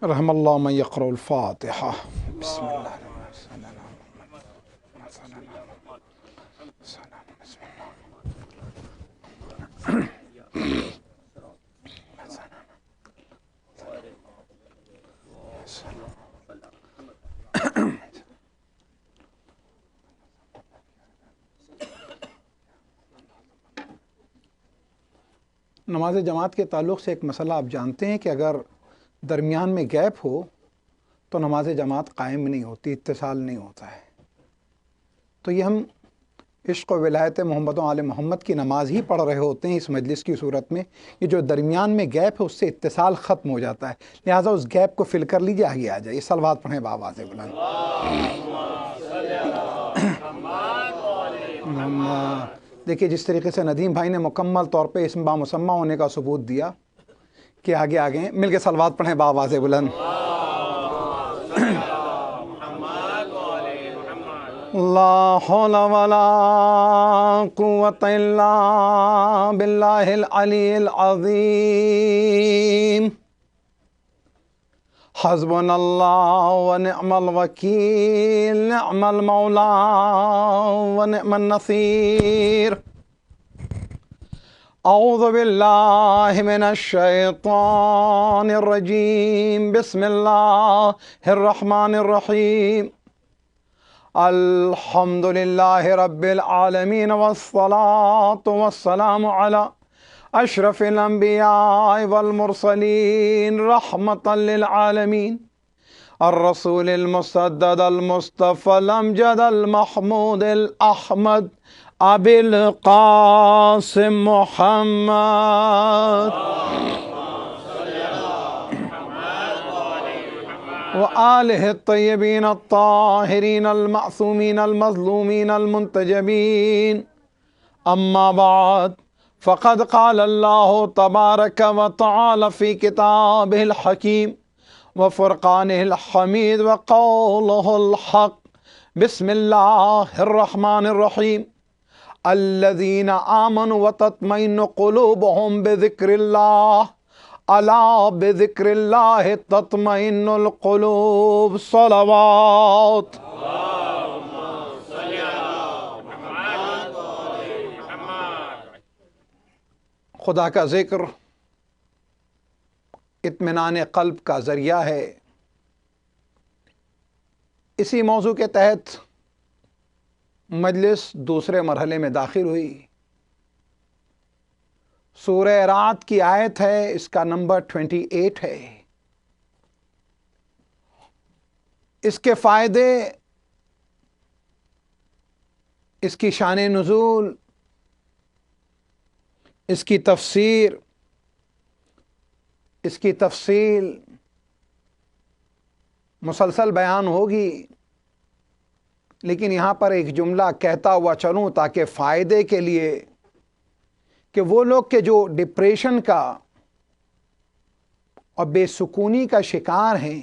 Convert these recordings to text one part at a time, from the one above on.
رحم اللہ من یقرأ الفاتحہ بسم اللہ الرحمن نماز جماعت کے تعلق سے ایک مسئلہ آپ جانتے ہیں کہ اگر درمیان میں گیپ ہو تو نماز جماعت قائم نہیں ہوتی، اتصال نہیں ہوتا ہے۔ تو یہ ہم عشق و ولایت محمد و آل محمد کی نماز ہی پڑھ رہے ہوتے ہیں اس مجلس کی صورت میں۔ یہ جو درمیان میں گیپ ہے اس سے اتصال ختم ہو جاتا ہے، لہٰذا اس گیپ کو فل کر لیجیے، آگے آ جائیے۔ صلوات پڑھیں بآواز بلند۔ دیکھیے جس طریقے سے ندیم بھائی نے مکمل طور پہ اسم بامسمہ ہونے کا ثبوت دیا کہ آگے آگے مل کے صلوات پڑھیں بآواز بلند۔ لا حول ولا قوة الا باللہ العلی العظیم۔ حسبنا اللہ ونعم الوکیل، نعم المولا ونعم النصیر۔ اعوذ باللہ من الشیطان الرجیم، بسم اللہ الرحمن الرحیم۔ الحمد للہ رب العالمین والصلاة والسلام علی اشرف الانبیاء والمرسلین رحمتا للعالمین، الرسول المسدد المصطفى الامجد المحمود الاحمد ابی القاسم محمد وآلہ الطیبین الطاہرین المعصومین المظلومین المنتجبین، اما بعد فقد قال اللہ تبارک وتعالی فی کتابہ الحکیم وفرقانہ الحمید وقولہ الحق۔ بسم اللہ الرحمن الرحیم۔ الذین آمنوا وتطمئن قلوبہم بذکر اللہ، الا بذکر اللہ تطمئن القلوب۔ صلوات۔ خدا کا ذکر اطمینان قلب کا ذریعہ ہے۔ اسی موضوع کے تحت مجلس دوسرے مرحلے میں داخل ہوئی۔ سورہ رعد کی آیت ہے، اس کا نمبر 28 ہے۔ اس کے فائدے، اس کی شان نزول، اس کی تفسیر، اس کی تفصیل مسلسل بیان ہوگی، لیکن یہاں پر ایک جملہ کہتا ہوا چلوں تاکہ فائدے کے لیے کہ وہ لوگ کہ جو ڈپریشن کا اور بے سکونی کا شکار ہیں،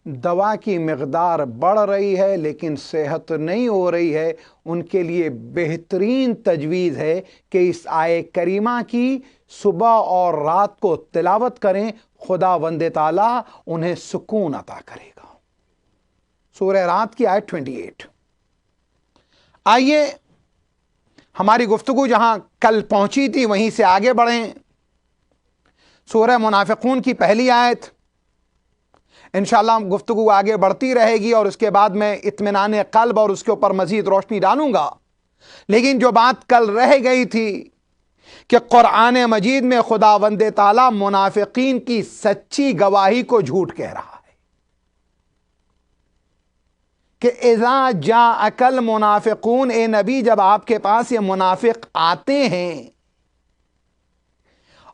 دوا کی مقدار بڑھ رہی ہے لیکن صحت نہیں ہو رہی ہے، ان کے لیے بہترین تجویز ہے کہ اس آیے کریمہ کی صبح اور رات کو تلاوت کریں، خدا وند تعالیٰ انہیں سکون عطا کرے گا۔ سورہ رعد کی آیت 28۔ آئیے ہماری گفتگو جہاں کل پہنچی تھی وہیں سے آگے بڑھیں۔ سورہ منافقون کی پہلی آیت، انشاءاللہ گفتگو آگے بڑھتی رہے گی اور اس کے بعد میں اطمینان قلب اور اس کے اوپر مزید روشنی ڈالوں گا۔ لیکن جو بات کل رہ گئی تھی کہ قرآن مجید میں خداوند تعالیٰ منافقین کی سچی گواہی کو جھوٹ کہہ رہا ہے کہ اذا جاءک المنافقون، اے نبی جب آپ کے پاس یہ منافق آتے ہیں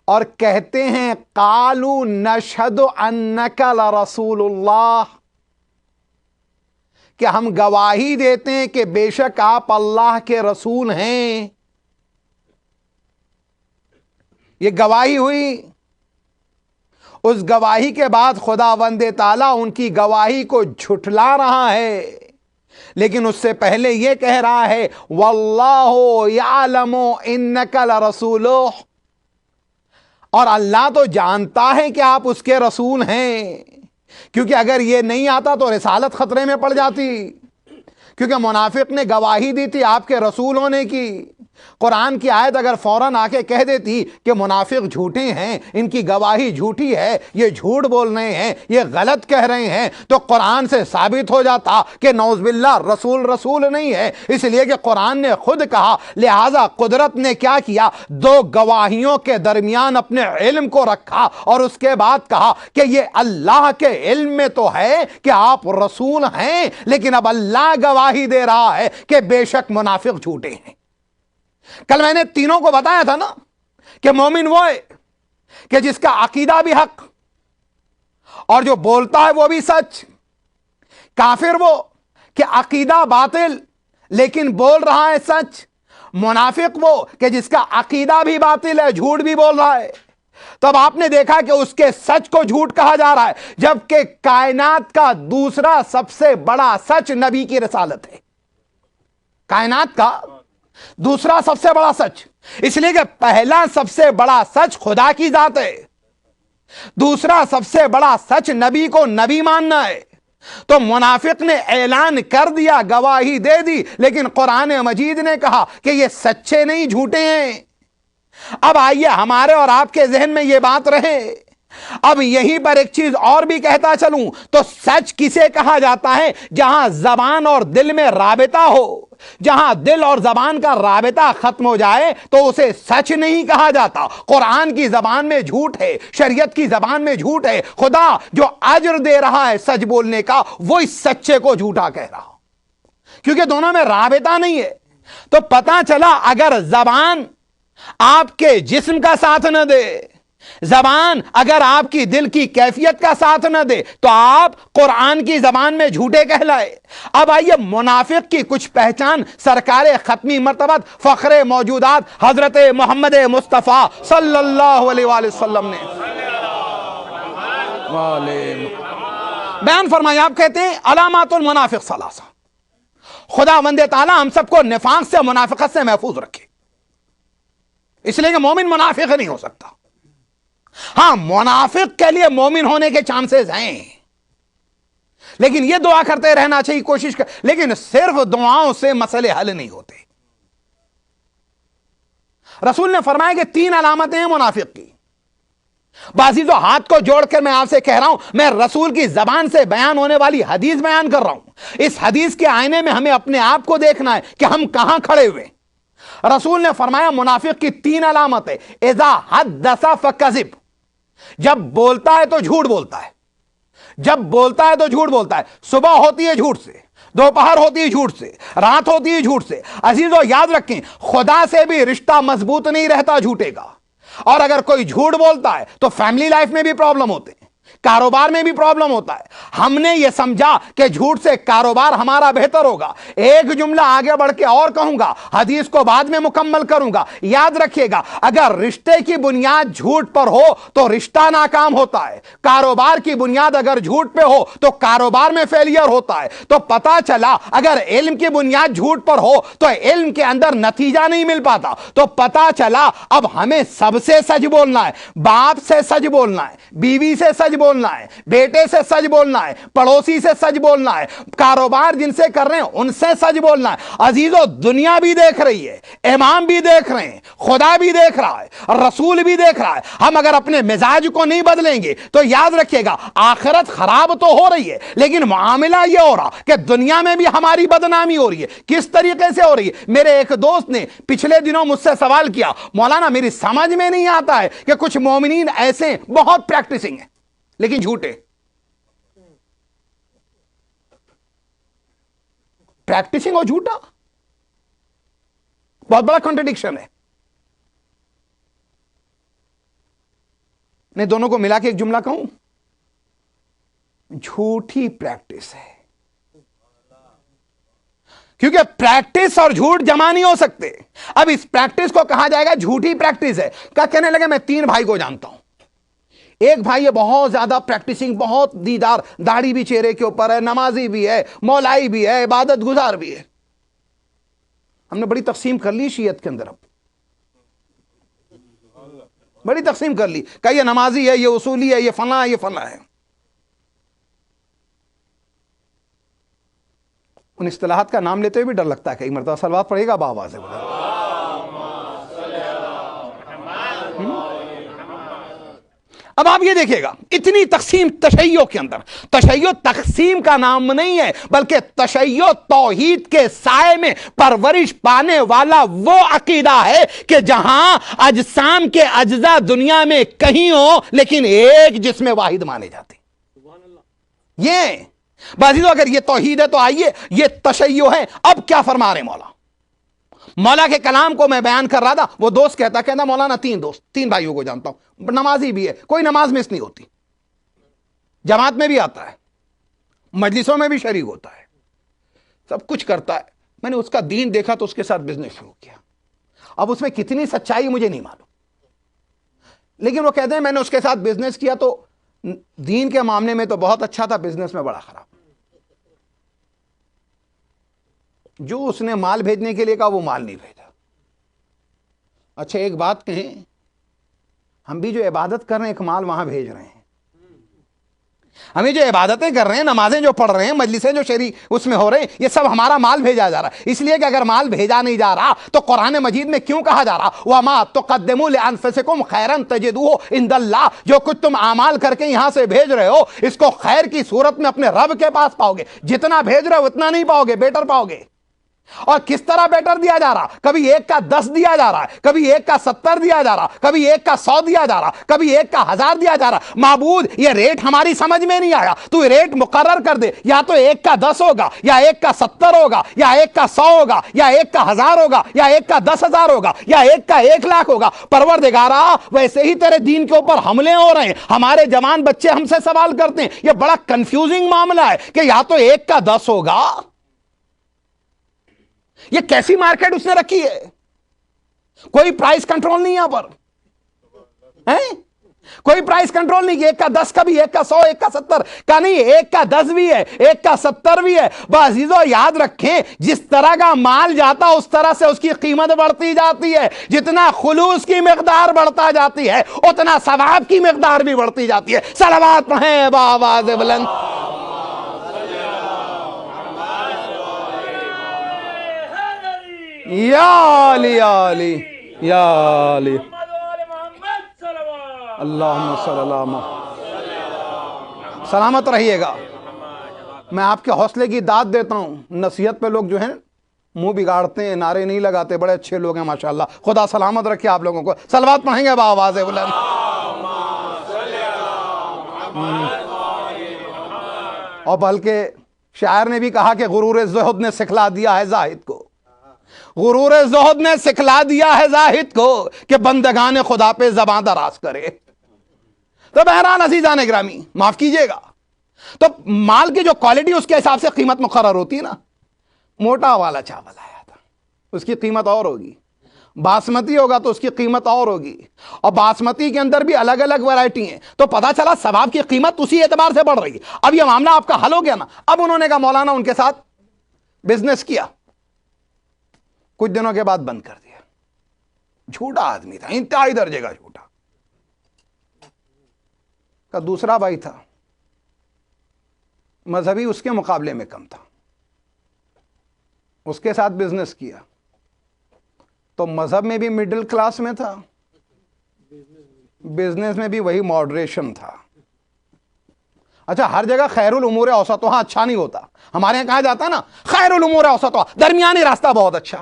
اور کہتے ہیں قالوا نشہد انک لرسول اللہ، کہ ہم گواہی دیتے ہیں کہ بے شک آپ اللہ کے رسول ہیں۔ یہ گواہی ہوئی، اس گواہی کے بعد خداوند تعالیٰ ان کی گواہی کو جھٹلا رہا ہے، لیکن اس سے پہلے یہ کہہ رہا ہے واللہ یعلم انک لرسولہ، اور اللہ تو جانتا ہے کہ آپ اس کے رسول ہیں، کیونکہ اگر یہ نہیں آتا تو رسالت خطرے میں پڑ جاتی، کیونکہ منافق نے گواہی دی تھی آپ کے رسول ہونے کی۔ قرآن کی آیت اگر فوراً آ کے کہہ دیتی کہ منافق جھوٹے ہیں، ان کی گواہی جھوٹی ہے، یہ جھوٹ بول رہے ہیں، یہ غلط کہہ رہے ہیں، تو قرآن سے ثابت ہو جاتا کہ نعوذ باللہ رسول نہیں ہے، اس لیے کہ قرآن نے خود کہا۔ لہٰذا قدرت نے کیا کیا؟ دو گواہیوں کے درمیان اپنے علم کو رکھا اور اس کے بعد کہا کہ یہ اللہ کے علم میں تو ہے کہ آپ رسول ہیں، لیکن اب اللہ گواہی دے رہا ہے کہ بے شک منافق جھوٹے ہیں۔ کل میں نے تینوں کو بتایا تھا نا کہ مومن وہ ہے کہ جس کا عقیدہ بھی حق اور جو بولتا ہے وہ بھی سچ۔ کافر وہ کہ عقیدہ باطل لیکن بول رہا ہے سچ۔ منافق وہ کہ جس کا عقیدہ بھی باطل ہے، جھوٹ بھی بول رہا ہے۔ تب آپ نے دیکھا کہ اس کے سچ کو جھوٹ کہا جا رہا ہے، جبکہ کائنات کا دوسرا سب سے بڑا سچ نبی کی رسالت ہے۔ کائنات کا دوسرا سب سے بڑا سچ، اس لیے کہ پہلا سب سے بڑا سچ خدا کی ذات ہے، دوسرا سب سے بڑا سچ نبی کو نبی ماننا ہے۔ تو منافق نے اعلان کر دیا، گواہی دے دی، لیکن قرآن مجید نے کہا کہ یہ سچے نہیں، جھوٹے ہیں۔ اب آئیے ہمارے اور آپ کے ذہن میں یہ بات رہے۔ اب یہیں پر ایک چیز اور بھی کہتا چلوں، تو سچ کسے کہا جاتا ہے؟ جہاں زبان اور دل میں رابطہ ہو۔ جہاں دل اور زبان کا رابطہ ختم ہو جائے تو اسے سچ نہیں کہا جاتا۔ قرآن کی زبان میں جھوٹ ہے، شریعت کی زبان میں جھوٹ ہے۔ خدا جو اجر دے رہا ہے سچ بولنے کا، وہ اس سچے کو جھوٹا کہہ رہا، کیونکہ دونوں میں رابطہ نہیں ہے۔ تو پتہ چلا اگر زبان آپ کے جسم کا ساتھ نہ دے، زبان اگر آپ کی دل کی کیفیت کا ساتھ نہ دے، تو آپ قرآن کی زبان میں جھوٹے کہلائے۔ اب آئیے منافق کی کچھ پہچان سرکار ختمی مرتبت فخر موجودات حضرت محمد مصطفیٰ صلی اللہ علیہ وآلہ وسلم نے بیان فرمایا۔ آپ کہتے ہیں علامات المنافق ثلاثہ۔ خدا وند تعالی ہم سب کو نفاق سے، منافقت سے محفوظ رکھے، اس لیے کہ مومن منافق نہیں ہو سکتا۔ ہاں، منافق کے لیے مومن ہونے کے چانسز ہیں، لیکن یہ دعا کرتے رہنا چاہیے، کوشش کر، لیکن صرف دعاؤں سے مسئلے حل نہیں ہوتے۔ رسول نے فرمایا کہ 3 علامتیں ہیں منافق کی۔ بعضیزو ہاتھ کو جوڑ کر میں آپ سے کہہ رہا ہوں، میں رسول کی زبان سے بیان ہونے والی حدیث بیان کر رہا ہوں۔ اس حدیث کے آئینے میں ہمیں اپنے آپ کو دیکھنا ہے کہ ہم کہاں کھڑے ہوئے۔ رسول نے فرمایا منافق کی 3 علامتیں: اذا حدث فکذب، جب بولتا ہے تو جھوٹ بولتا ہے، جب بولتا ہے تو جھوٹ بولتا ہے۔ صبح ہوتی ہے جھوٹ سے، دوپہر ہوتی ہے جھوٹ سے، رات ہوتی ہے جھوٹ سے۔ عزیزو یاد رکھیں، خدا سے بھی رشتہ مضبوط نہیں رہتا جھوٹے کا۔ اور اگر کوئی جھوٹ بولتا ہے تو فیملی لائف میں بھی پرابلم ہوتے ہیں، کاروبار میں بھی پرابلم ہوتا ہے۔ ہم نے یہ سمجھا کہ جھوٹ سے کاروبار ہمارا بہتر ہوگا۔ ایک جملہ آگے بڑھ کے اور کہوں گا، حدیث کو بعد میں مکمل کروں گا۔ یاد رکھیے گا، اگر رشتے کی بنیاد جھوٹ پر ہو تو رشتہ ناکام ہوتا ہے، کاروبار کی بنیاد اگر جھوٹ پہ ہو تو کاروبار میں فیلئر ہوتا ہے۔ تو پتا چلا اگر علم کی بنیاد جھوٹ پر ہو تو علم کے اندر نتیجہ نہیں مل پاتا۔ تو پتا چلا اب ہمیں سب سے سچ بولنا ہے، باپ سے سچ بولنا ہے، بیوی سے سچ بولنا ہے، بیٹے سے سچ بولنا ہے، پڑوسی سے سچ بولنا ہے، کاروبار جن سے کر رہے ہیں ان سے سچ بولنا ہے۔ عزیزو دنیا بھی دیکھ رہی ہے، امام بھی دیکھ رہے ہیں، خدا بھی دیکھ رہا ہے، رسول بھی دیکھ رہا ہے۔ ہم اگر اپنے مزاج کو نہیں بدلیں گے تو یاد رکھیے گا آخرت خراب تو ہو رہی ہے، لیکن معاملہ یہ ہو رہا کہ دنیا میں بھی ہماری بدنامی ہو رہی ہے۔ کس طریقے سے ہو رہی ہے؟ میرے ایک دوست نے پچھلے دنوں مجھ سے سوال کیا، مولانا میری سمجھ میں نہیں آتا ہے کہ کچھ مومنین ایسے بہت پریکٹسنگ ہیں لیکن جھوٹے۔ پریکٹسنگ اور جھوٹا بہت بڑا کنٹرڈکشن ہے۔ میں دونوں کو ملا کے ایک جملہ کہوں، جھوٹی پریکٹس ہے، کیونکہ پریکٹس اور جھوٹ جمع نہیں ہو سکتے۔ اب اس پریکٹس کو کہا جائے گا جھوٹی پریکٹس ہے۔ کیا کہنے لگے؟ میں 3 بھائی کو جانتا ہوں۔ ایک بھائی ہے بہت زیادہ پریکٹسنگ، بہت دیدار، داڑھی بھی چہرے کے اوپر ہے، نمازی بھی ہے، مولائی بھی ہے، عبادت گزار بھی ہے۔ ہم نے بڑی تقسیم کر لی شیعت کے اندر اب، بڑی تقسیم کر لی کہ یہ نمازی ہے، یہ اصولی ہے، یہ فلاں، یہ فلاں ہے. ان اصطلاحات کا نام لیتے ہوئے بھی ڈر لگتا ہے، کئی مرتبہ صلوات پڑھے گا بآواز ہے. اب آپ یہ دیکھیے گا اتنی تقسیم تشیع کے اندر. تشیع تقسیم کا نام نہیں ہے، بلکہ تشیع توحید کے سائے میں پرورش پانے والا وہ عقیدہ ہے کہ جہاں اجسام کے اجزاء دنیا میں کہیں ہو لیکن ایک جسم واحد مانے جاتے. یہ بازیدو اگر یہ توحید ہے تو آئیے یہ تشیع ہے. اب کیا فرما رہے مولا کے کلام کو میں بیان کر رہا تھا. وہ دوست کہتا مولانا تین بھائیوں کو جانتا ہوں، نمازی بھی ہے، کوئی نماز مس نہیں ہوتی، جماعت میں بھی آتا ہے، مجلسوں میں بھی شریک ہوتا ہے، سب کچھ کرتا ہے. میں نے اس کا دین دیکھا تو اس کے ساتھ بزنس شروع کیا. اب اس میں کتنی سچائی مجھے نہیں معلوم، لیکن وہ کہتے ہیں میں نے اس کے ساتھ بزنس کیا تو دین کے معاملے میں تو بہت اچھا تھا، بزنس میں بڑا خراب. جو اس نے مال بھیجنے کے لیے کہا وہ مال نہیں بھیجا. اچھا ایک بات کہیں، ہم بھی جو عبادت کر رہے ہیں ایک مال وہاں بھیج رہے ہیں. ہمیں جو عبادتیں کر رہے ہیں، نمازیں جو پڑھ رہے ہیں، مجلسیں جو شریک اس میں ہو رہے ہیں، یہ سب ہمارا مال بھیجا جا رہا ہے. اس لیے کہ اگر مال بھیجا نہیں جا رہا تو قرآن مجید میں کیوں کہا جا رہا وَمَا تُقَدِّمُوا لِأَنفُسِكُمْ خَيْرًا تَجِدُوهُ عِندَ اللَّهِ، جو کچھ تم اعمال کر کے یہاں سے بھیج رہے ہو اس کو خیر کی صورت میں اپنے رب کے پاس پاؤ گے. جتنا بھیج رہے ہو اتنا نہیں پاؤ گے، بیٹر پاؤ گے. اور کس طرح بیٹر دیا جا رہا؟ کبھی 1 کا 10 دیا جا رہا ہے، کبھی 1 کا 70 دیا جا رہا، کبھی 1 کا 100 دیا جا رہا، کبھی 1 کا 1000 دیا جا رہا. معبود یہ ریٹ ہماری سمجھ میں نہیں آیا، تو ریٹ مقرر کر دے، یا تو 1 کا 10 ہوگا، یا 1 کا 70 ہوگا، یا 1 کا 100 ہوگا، یا 1 کا 1000 ہوگا، یا 1 کا 10,000 ہوگا، یا 1 کا 1 لاکھ ہوگا. پروردگارا ویسے ہی تیرے دین کے اوپر حملے ہو رہے ہیں، ہمارے جوان بچے ہم سے سوال کرتے ہیں. یہ بڑا کنفیوزنگ معاملہ ہے کہ یا تو 1 کا 10 ہوگا. یہ کیسی مارکیٹ اس نے رکھی ہے؟ کوئی پرائس کنٹرول نہیں یہاں پر، کوئی پرائس کنٹرول نہیں. 1 کا 10 کا بھی، 1 کا 100، 1 کا 70 کا نہیں، 1 کا 10 بھی ہے، 1 کا 70 بھی ہے. عزیزو یاد رکھیں جس طرح کا مال جاتا اس طرح سے اس کی قیمت بڑھتی جاتی ہے. جتنا خلوص کی مقدار بڑھتا جاتی ہے اتنا ثواب کی مقدار بھی بڑھتی جاتی ہے. صلوات پڑھیں بآواز بلند. یا علی یا علی یا علی اللہم صلی اللہ محمد. سلامت رہیے گا. میں آپ کے حوصلے کی داد دیتا ہوں. نصیحت پہ لوگ جو ہیں منہ بگاڑتے ہیں، نعرے نہیں لگاتے، بڑے اچھے لوگ ہیں ماشاءاللہ. خدا سلامت رکھے آپ لوگوں کو. صلوات پڑھیں گے بآواز بلند. اور بلکہ شاعر نے بھی کہا کہ غرور زہد نے سکھلا دیا ہے زاہد کو، غرور زہد نے سکھلا دیا ہے زاہد کو کہ بندگان خدا پہ زباں دراز کرے. تو بہرحال عزیزان گرامی معاف کیجئے گا، تو مال کی جو کوالٹی اس کے حساب سے قیمت مقرر ہوتی ہے نا. موٹا والا چاول آیا تھا اس کی قیمت اور ہوگی، باسمتی ہوگا تو اس کی قیمت اور ہوگی، اور باسمتی کے اندر بھی الگ الگ ورائٹی ہیں. تو پتا چلا ثواب کی قیمت اسی اعتبار سے بڑھ رہی ہے. اب یہ معاملہ آپ کا حل ہو گیا نا. اب انہوں نے کہا مولانا ان کے ساتھ بزنس کیا، کچھ دنوں کے بعد بند کر دیا. جھوٹا آدمی تھا، انتہائی درجے کا جھوٹا. کا دوسرا بھائی تھا مذہبی اس کے مقابلے میں کم تھا، اس کے ساتھ بزنس کیا تو مذہب میں بھی مڈل کلاس میں تھا، بزنس میں بھی وہی ماڈریشن تھا. اچھا ہر جگہ خیر الامور اوسطها اچھا نہیں ہوتا. ہمارے یہاں کہا جاتا ہے نا خیر الامور اوسطها، درمیانی راستہ بہت اچھا.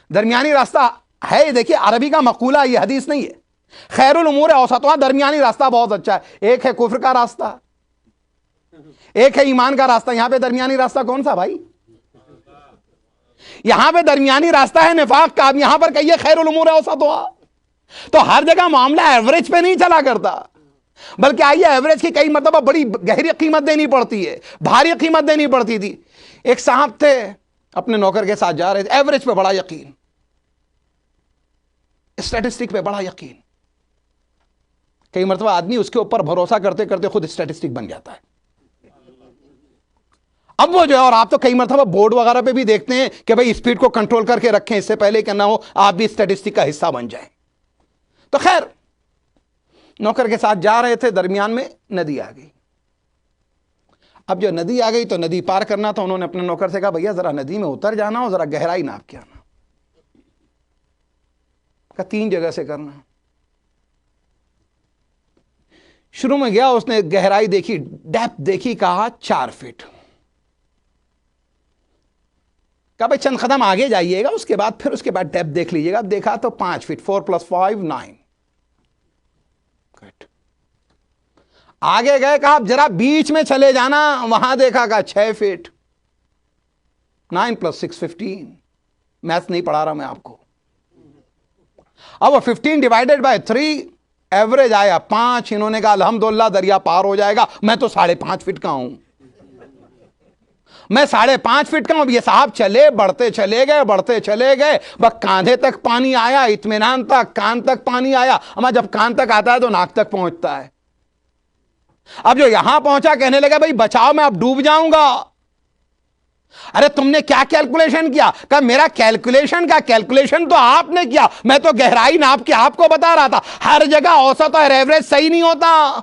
درمیانی راستہ ہے، دیکھیے عربی کا مقولہ یہ حدیث نہیں ہے. خیر الامور اوسطها درمیانی راستہ بہت اچھا ہے. ایک ہے کفر کا راستہ، ایک ہے ایمان کا راستہ. یہاں پہ درمیانی راستہ کون سا بھائی؟ یہاں پہ درمیانی راستہ ہے نفاق کا. اب یہاں پر کہیے خیر الامور اوسطها، تو ہر جگہ معاملہ ایوریج پہ نہیں چلا کرتا، بلکہ آئیے ایوریج کی کئی مرتبہ بڑی گہری قیمت دینی پڑتی ہے، بھاری قیمت دینی پڑتی تھی. ایک صاحب تھے اپنے نوکر کے ساتھ جا رہے تھے، ایوریج پہ بڑا یقین، اسٹیٹسٹک پہ بڑا یقین. کئی مرتبہ آدمی اس کے اوپر بھروسہ کرتے کرتے خود اسٹیٹسٹک بن جاتا ہے. اب وہ جو ہے، اور آپ تو کئی مرتبہ بورڈ وغیرہ پہ بھی دیکھتے ہیں کہ بھائی اسپیڈ کو کنٹرول کر کے رکھیں اس سے پہلے کہ نہ ہو آپ بھی اسٹیٹسٹک کا حصہ بن جائیں. تو خیر نوکر کے ساتھ جا رہے تھے، درمیان میں ندی آ گئی. اب جو ندی آ گئی تو ندی پار کرنا تھا. انہوں نے اپنے نوکر سے کہا بھیا ذرا ندی میں اتر جانا اور ذرا گہرائی ناپ کے آنا. کہ 3 جگہ سے کرنا. شروع میں گیا، اس نے گہرائی دیکھی، ڈیپتھ دیکھی، کہا 4 فٹ. کہا بھائی چند قدم آگے جائیے گا، اس کے بعد ڈیپتھ دیکھ لیجیے گا. اب دیکھا تو 5 فٹ، 4 + 5 9. آگے گئے، کہا اب ذرا بیچ میں چلے جانا، وہاں دیکھا کہا 6 فٹ. 9 + 6 15. میتھ نہیں پڑھا رہا میں آپ کو. اب وہ 15 / 3 ایوریج آیا 5. انہوں نے کہا الحمدللہ دریا پار ہو جائے گا، میں تو 5.5 فٹ کا ہوں. میں 5.5 فٹ کا ہوں. یہ صاحب چلے، بڑھتے چلے گئے، بس کاندھے تک پانی آیا، اطمینان تک، کان تک پانی آیا. اما جب کان تک آتا ہے تو ناک تک پہنچتا ہے. اب جو یہاں پہنچا کہنے لگا بھائی بچاؤ میں اب ڈوب جاؤں گا. ارے تم نے کیا کیلکولیشن کیا؟ کہ میرا کیلکولیشن تو آپ نے کیا، میں تو گہرائی ناپ کے آپ کو بتا رہا تھا. ہر جگہ اوسط اور ایوریج صحیح نہیں ہوتا،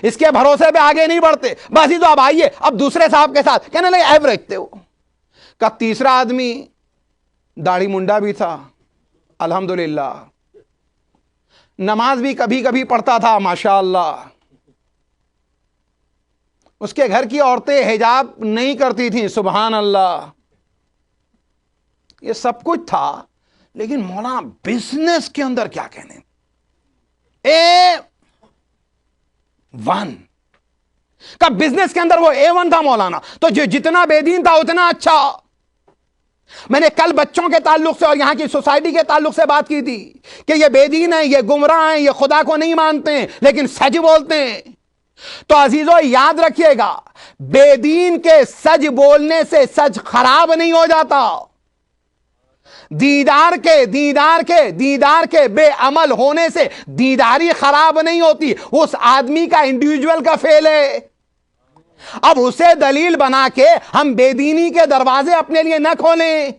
اس کے بھروسے پہ آگے نہیں بڑھتے. بس ہی تو اب آئیے اب دوسرے صاحب کے ساتھ کہنے لگے ایوریج تھے وہ. کہ تیسرا آدمی داڑھی منڈا بھی تھا، الحمدللہ نماز بھی کبھی کبھی پڑھتا تھا ماشاءاللہ. اس کے گھر کی عورتیں حجاب نہیں کرتی تھیں، سبحان اللہ. یہ سب کچھ تھا، لیکن مولانا بزنس کے اندر کیا کہنے، A1 کا بزنس کے اندر وہ A1 تھا مولانا. تو جو جتنا بے دین تھا اتنا اچھا. میں نے کل بچوں کے تعلق سے اور یہاں کی سوسائٹی کے تعلق سے بات کی تھی کہ یہ بے دین ہیں، یہ گمراہ ہیں، یہ خدا کو نہیں مانتے ہیں لیکن سچ بولتے ہیں. تو عزیزو یاد رکھیے گا، بے دین کے سچ بولنے سے سچ خراب نہیں ہو جاتا. دیدار کے بے عمل ہونے سے دیداری خراب نہیں ہوتی. اس آدمی کا انڈیویجول کا فیل ہے. اب اسے دلیل بنا کے ہم بے دینی کے دروازے اپنے لیے نہ کھولیں.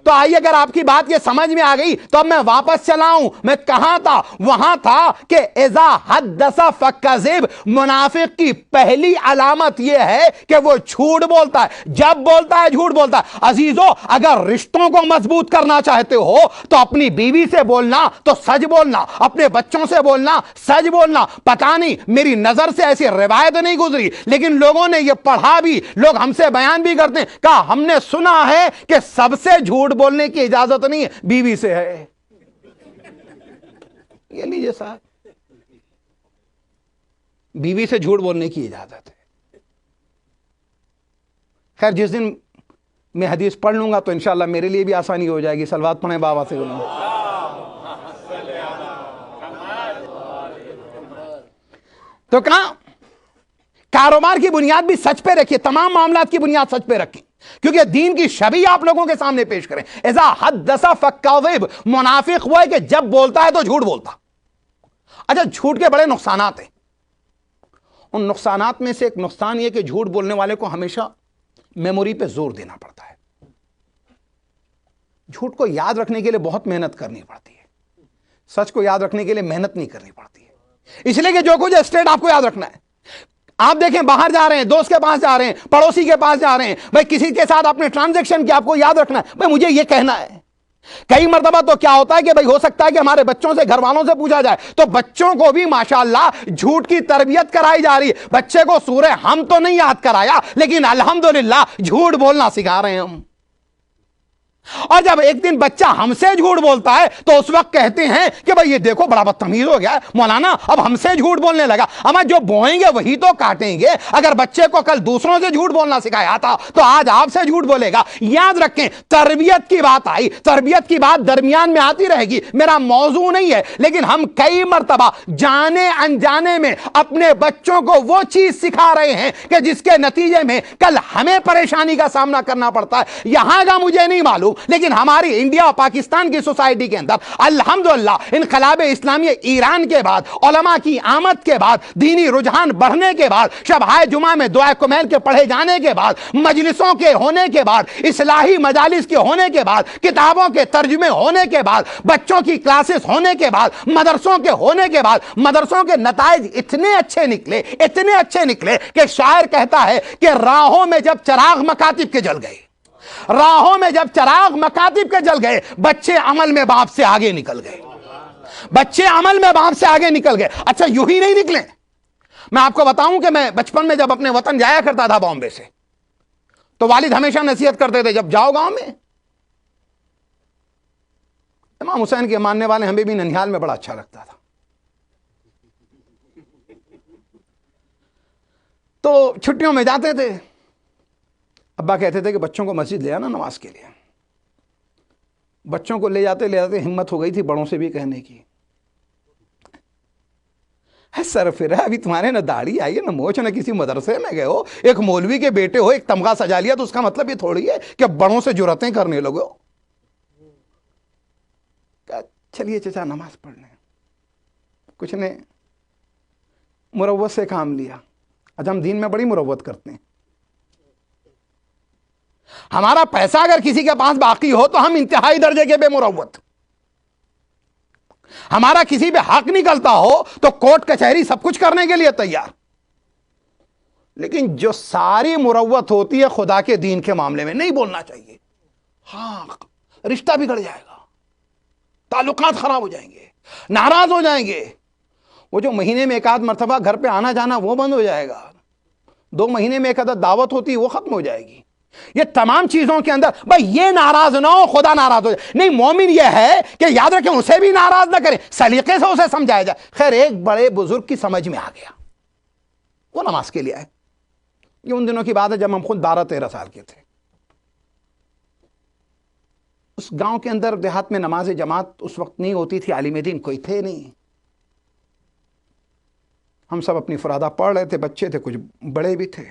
تو آئیے اگر آپ کی بات یہ سمجھ میں آ گئی تو اب میں واپس چلاؤں. میں کہاں تھا؟ وہاں تھا کہ اذا حدث فکذب. منافق کی پہلی علامت یہ ہے کہ وہ جھوٹ بولتا ہے، جب بولتا ہے جھوٹ بولتا ہے. عزیزو اگر رشتوں کو مضبوط کرنا چاہتے ہو تو اپنی بیوی سے بولنا تو سچ بولنا، اپنے بچوں سے بولنا سچ بولنا. پتہ نہیں میری نظر سے ایسی روایت نہیں گزری لیکن لوگوں نے یہ پڑھا بھی، لوگ ہم سے بیان بھی کرتے ہیں. کہا ہم نے سنا ہے کہ سب سے جھوٹ بولنے کی اجازت نہیں ہے، بیوی سے ہے. یہ لیجیے صاحب، بیوی سے جھوٹ بولنے کی اجازت ہے. خیر جس دن میں حدیث پڑھ لوں گا تو انشاءاللہ میرے لیے بھی آسانی ہو جائے گی. صلوات پڑھیں بابا سے بولوں. تو کہاں کاروبار کی بنیاد بھی سچ پہ رکھیے، تمام معاملات کی بنیاد سچ پہ رکھیں کیونکہ دین کی شبیہ آپ لوگوں کے سامنے پیش کریں. اذا حدث فکذب. منافق وہ ہے کہ جب بولتا ہے تو جھوٹ بولتا. اچھا جھوٹ کے بڑے نقصانات ہیں. ان نقصانات میں سے ایک نقصان یہ کہ جھوٹ بولنے والے کو ہمیشہ میموری پہ زور دینا پڑتا ہے. جھوٹ کو یاد رکھنے کے لیے بہت محنت کرنی پڑتی ہے، سچ کو یاد رکھنے کے لیے محنت نہیں کرنی پڑتی ہے. اس لیے کہ جو کچھ اسٹیٹ آپ کو یاد رکھنا ہے. آپ دیکھیں باہر جا رہے ہیں، دوست کے پاس جا رہے ہیں، پڑوسی کے پاس جا رہے ہیں، بھائی کسی کے ساتھ آپ نے ٹرانزیکشن کیا، آپ کو یاد رکھنا ہے بھائی مجھے یہ کہنا ہے. کئی مرتبہ تو کیا ہوتا ہے کہ بھائی ہو سکتا ہے کہ ہمارے بچوں سے، گھر والوں سے پوچھا جائے تو بچوں کو بھی ماشاءاللہ جھوٹ کی تربیت کرائی جا رہی ہے. بچے کو سورہ ہم تو نہیں یاد کرایا لیکن الحمدللہ جھوٹ بولنا سکھا رہے ہیں ہم. اور جب ایک دن بچہ ہم سے جھوٹ بولتا ہے تو اس وقت کہتے ہیں کہ بھئی یہ دیکھو بڑا بدتمیز ہو گیا ہے مولانا، اب ہم سے جھوٹ بولنے لگا. اما جو بوئیں گے وہی تو کاٹیں گے. اگر بچے کو کل دوسروں سے جھوٹ بولنا سکھایا تھا تو آج آپ سے جھوٹ بولے گا. یاد رکھیں تربیت کی بات آئی، تربیت کی بات درمیان میں آتی رہے گی، میرا موضوع نہیں ہے، لیکن ہم کئی مرتبہ جانے انجانے میں اپنے بچوں کو وہ چیز سکھا رہے ہیں کہ جس کے نتیجے میں کل ہمیں پریشانی کا سامنا کرنا پڑتا ہے. یہاں کا مجھے نہیں معلوم لیکن ہماری انڈیا اور پاکستان کی سوسائٹی کے اندر الحمدللہ انقلاب اسلامی ایران کے بعد، علماء کی آمد کے بعد، دینی رجحان بڑھنے کے بعد، شبہائے جمعہ میں دعائے کمیل کے پڑھے جانے کے بعد، مجلسوں کے ہونے کے بعد، اصلاحی مجالس کے ہونے کے بعد، کتابوں کے ترجمے ہونے کے بعد، بچوں کی کلاسز ہونے کے بعد، مدرسوں کے ہونے کے بعد، مدرسوں کے نتائج اتنے اچھے نکلے کہ شاعر کہتا ہے کہ راہوں میں جب چراغ مکاتب کے جل گئے، راہوں میں جب چراغ مکاتب کے جل گئے، بچے عمل میں باپ سے آگے نکل گئے، بچے عمل میں باپ سے آگے نکل گئے۔ اچھا یوں ہی نہیں نکلے، میں آپ کو بتاؤں کہ میں بچپن میں جب اپنے وطن جایا کرتا تھا بامبے سے، تو والد ہمیشہ نصیحت کرتے تھے جب جاؤ گاؤں میں، امام حسین کے ماننے والے ہمیں بھی ننھیال میں بڑا اچھا لگتا تھا، تو چھٹیوں میں جاتے تھے، ابا کہتے تھے کہ بچوں کو مسجد لے آنا نماز کے لیے، بچوں کو لے جاتے ہمت ہو گئی تھی بڑوں سے بھی کہنے کی، سر پھر ہے ابھی تمہارے نہ داڑھی آئی ہے نہ موچھ، نہ کسی مدرسے میں گئے ہو، ایک مولوی کے بیٹے ہو، ایک تمغہ سجا لیا تو اس کا مطلب یہ تھوڑی ہے کہ بڑوں سے جرأتیں کرنے لگو۔ چلیے چچا نماز پڑھ لیں، کچھ نے مروت سے کام لیا، آج ہم دین میں بڑی مروت کرتے ہیں، ہمارا پیسہ اگر کسی کے پاس باقی ہو تو ہم انتہائی درجے کے بے مروت، ہمارا کسی پہ حق نکلتا ہو تو کوٹ کچہری سب کچھ کرنے کے لیے تیار، لیکن جو ساری مروت ہوتی ہے خدا کے دین کے معاملے میں نہیں بولنا چاہیے، ہاں رشتہ بگڑ جائے گا، تعلقات خراب ہو جائیں گے، ناراض ہو جائیں گے، وہ جو مہینے میں ایک آدھ مرتبہ گھر پہ آنا جانا وہ بند ہو جائے گا، 2 مہینے میں ایک آدھ دعوت ہوتی وہ ختم ہو جائے گی، یہ تمام چیزوں کے اندر بھائی یہ ناراض نہ ہو خدا ناراض ہو جائے، نہیں مومن یہ ہے کہ یاد رکھیں اسے بھی ناراض نہ کریں، سلیقے سے اسے سمجھایا جائے۔ خیر ایک بڑے بزرگ کی سمجھ میں آ گیا، وہ نماز کے لیے آئے، یہ ان دنوں کی بات ہے جب ہم خود 12-13 سال کے تھے، اس گاؤں کے اندر دیہات میں نماز جماعت اس وقت نہیں ہوتی تھی، عالم دین کوئی تھے نہیں، ہم سب اپنی فرادہ پڑھ رہے تھے، بچے تھے کچھ بڑے بھی تھے،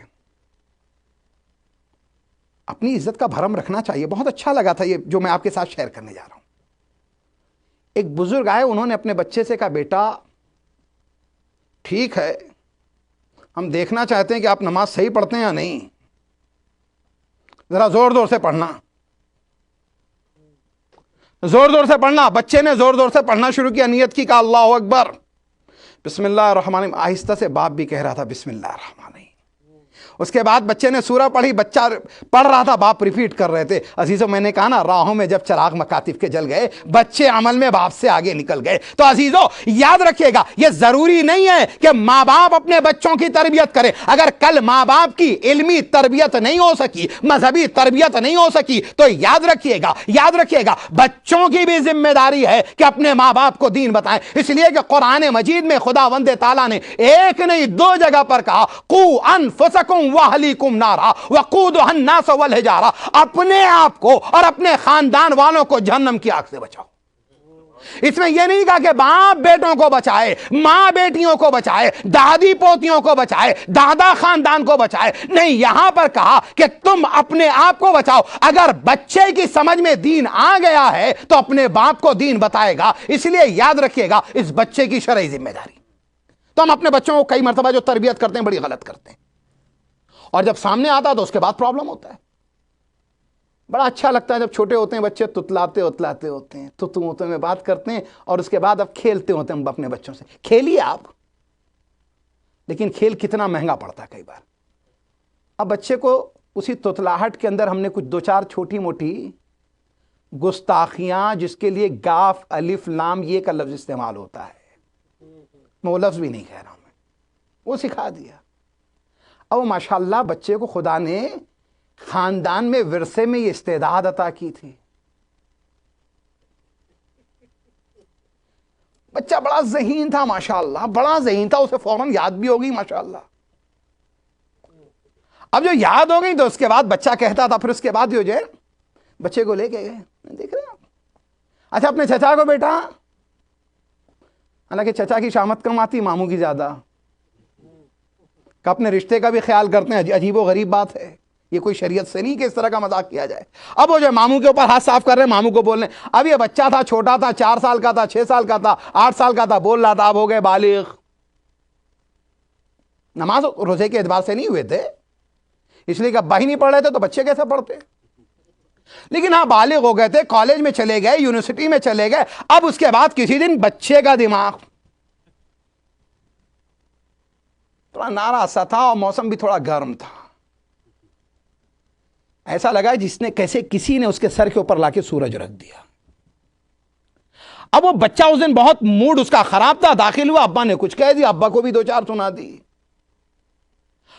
اپنی عزت کا بھرم رکھنا چاہیے۔ بہت اچھا لگا تھا یہ جو میں آپ کے ساتھ شیئر کرنے جا رہا ہوں۔ ایک بزرگ آئے، انہوں نے اپنے بچے سے کہا بیٹا ٹھیک ہے ہم دیکھنا چاہتے ہیں کہ آپ نماز صحیح پڑھتے ہیں یا نہیں، ذرا زور زور سے پڑھنا، زور زور سے پڑھنا۔ بچے نے زور زور سے پڑھنا شروع کیا، نیت کی، کہا اللہ اکبر، بسم اللہ الرحمن الرحیم، آہستہ سے باپ بھی کہہ رہا تھا بسم اللہ الرحمن الرحیم۔ اس کے بعد بچے نے سورہ پڑھی، بچہ پڑھ رہا تھا، باپ ریپیٹ کر رہے تھے۔ عزیزوں میں نے کہا نا راہوں میں جب چراغ مکاتب کے جل گئے، بچے عمل میں باپ سے آگے نکل گئے۔ تو عزیزوں یاد رکھیے گا یہ ضروری نہیں ہے کہ ماں باپ اپنے بچوں کی تربیت کرے، اگر کل ماں باپ کی علمی تربیت نہیں ہو سکی، مذہبی تربیت نہیں ہو سکی، تو یاد رکھیے گا بچوں کی بھی ذمہ داری ہے کہ اپنے ماں باپ کو دین بتائیں۔ اس لیے کہ قرآن مجید میں خداوند تعالیٰ نے ایک نہیں 2 جگہ پر کہا قوا انفسکم واہلیکم نارا وقودھا الناس والحجارہ، اپنے آپ کو اور اپنے خاندان والوں کو جہنم کی آگ سے بچاؤ۔ اس میں یہ نہیں کہا کہ باپ بیٹوں کو بچائے، ماں بیٹیوں کو بچائے، دادی پوتیوں کو بچائے، دادا خاندان کو بچائے، نہیں، یہاں پر کہا کہ تم اپنے آپ کو بچاؤ۔ اگر بچے کی سمجھ میں دین آ گیا ہے تو اپنے باپ کو دین بتائے گا۔ اس لیے یاد رکھیے گا اس بچے کی شرعی ذمہ داری۔ تو ہم اپنے بچوں کو کئی مرتبہ جو تربیت کرتے ہیں بڑی غلط کرتے ہیں، اور جب سامنے آتا تو اس کے بعد پرابلم ہوتا ہے۔ بڑا اچھا لگتا ہے جب چھوٹے ہوتے ہیں بچے تتلاتے ہوتے ہیں، تتو میں بات کرتے ہیں، اور اس کے بعد اب کھیلتے ہوتے ہیں اپنے بچوں سے۔ کھیلیے آپ، لیکن کھیل کتنا مہنگا پڑتا ہے کئی بار۔ اب بچے کو اسی تتلاہٹ کے اندر ہم نے کچھ 2-4 چھوٹی موٹی گستاخیاں، جس کے لیے گاف الف لام یہ کا لفظ استعمال ہوتا ہے، میں وہ لفظ بھی نہیں کہہ رہا ہوں، وہ سکھا دیا۔ اب ماشاءاللہ بچے کو خدا نے خاندان میں ورثے میں یہ استعداد عطا کی تھی۔ بچہ بڑا ذہین تھا ماشاءاللہ، بڑا ذہین تھا، اسے فوراً یاد بھی ہو گئی ماشاءاللہ۔ اب جو یاد ہو گئی تو اس کے بعد بچہ کہتا تھا، پھر اس کے بعد جو ہے بچے کو لے کے گئے، دیکھ رہے ہیں آپ، اچھا اپنے چچا کو بیٹا، حالانکہ چچا کی شامت کم آتی، ماموں کی زیادہ، کہ اپنے رشتے کا بھی خیال کرتے ہیں، عجیب و غریب بات ہے۔ یہ کوئی شریعت سے نہیں کہ اس طرح کا مذاق کیا جائے. اب وہ جو ماموں کے اوپر ہاتھ صاف کر رہے ہیں, ماموں کو بول رہے ہیں, اب یہ بچہ تھا, چھوٹا تھا, 4 سال کا تھا, 6 سال کا تھا, 8 سال کا تھا, بول رہا تھا, اب ہو گئے بالغ. نماز روزے کے اعتبار سے نہیں ہوئے تھے, اس لیے کہ ابا ہی نہیں پڑھ رہے تھے تو بچے کیسے پڑھتے. لیکن ہاں بالغ ہو گئے تھے, کالج میں چلے گئے, یونیورسٹی میں چلے گئے. اب اس کے بعد کسی دن بچے کا دماغ تھوڑا ناراض سا تھا اور موسم بھی تھوڑا گرم تھا, ایسا لگا جس نے کیسے کسی نے اس کے سر کے اوپر لا کے سورج رکھ دیا. اب وہ بچہ اس دن بہت موڈ اس کا خراب تھا, داخل ہوا, ابا نے کچھ کہہ دیا, ابا کو بھی 2-4 سنا دی.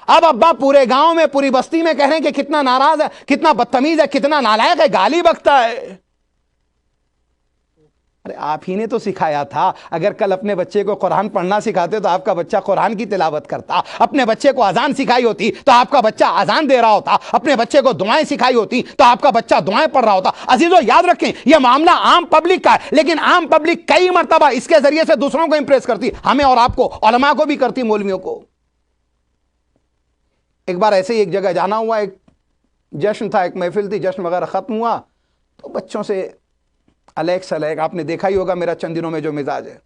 اب ابا پورے گاؤں میں, پوری بستی میں کہہ رہے ہیں کہ کتنا ناراض ہے, کتنا بدتمیز ہے, کتنا نالائق ہے, گالی بکتا ہے. ارے آپ ہی نے تو سکھایا تھا, اگر کل اپنے بچے کو قرآن پڑھنا سکھاتے تو آپ کا بچہ قرآن کی تلاوت کرتا. اپنے بچے کو اذان سکھائی ہوتی تو آپ کا بچہ اذان دے رہا ہوتا. اپنے بچے کو دعائیں سکھائی ہوتی تو آپ کا بچہ دعائیں پڑھ رہا ہوتا. عزیزو یاد رکھیں, یہ معاملہ عام پبلک کا ہے, لیکن عام پبلک کئی مرتبہ اس کے ذریعے سے دوسروں کو امپریس کرتی, ہمیں اور آپ کو, علماء کو بھی کرتی, مولویوں کو. ایک بار ایسے ہی ایک جگہ جانا ہوا, ایک جشن تھا, ایک محفل تھی, جشن وغیرہ ختم ہوا تو بچوں سے الیک سلیک, آپ نے دیکھا ہی ہوگا میرا چند دنوں میں جو مزاج ہے.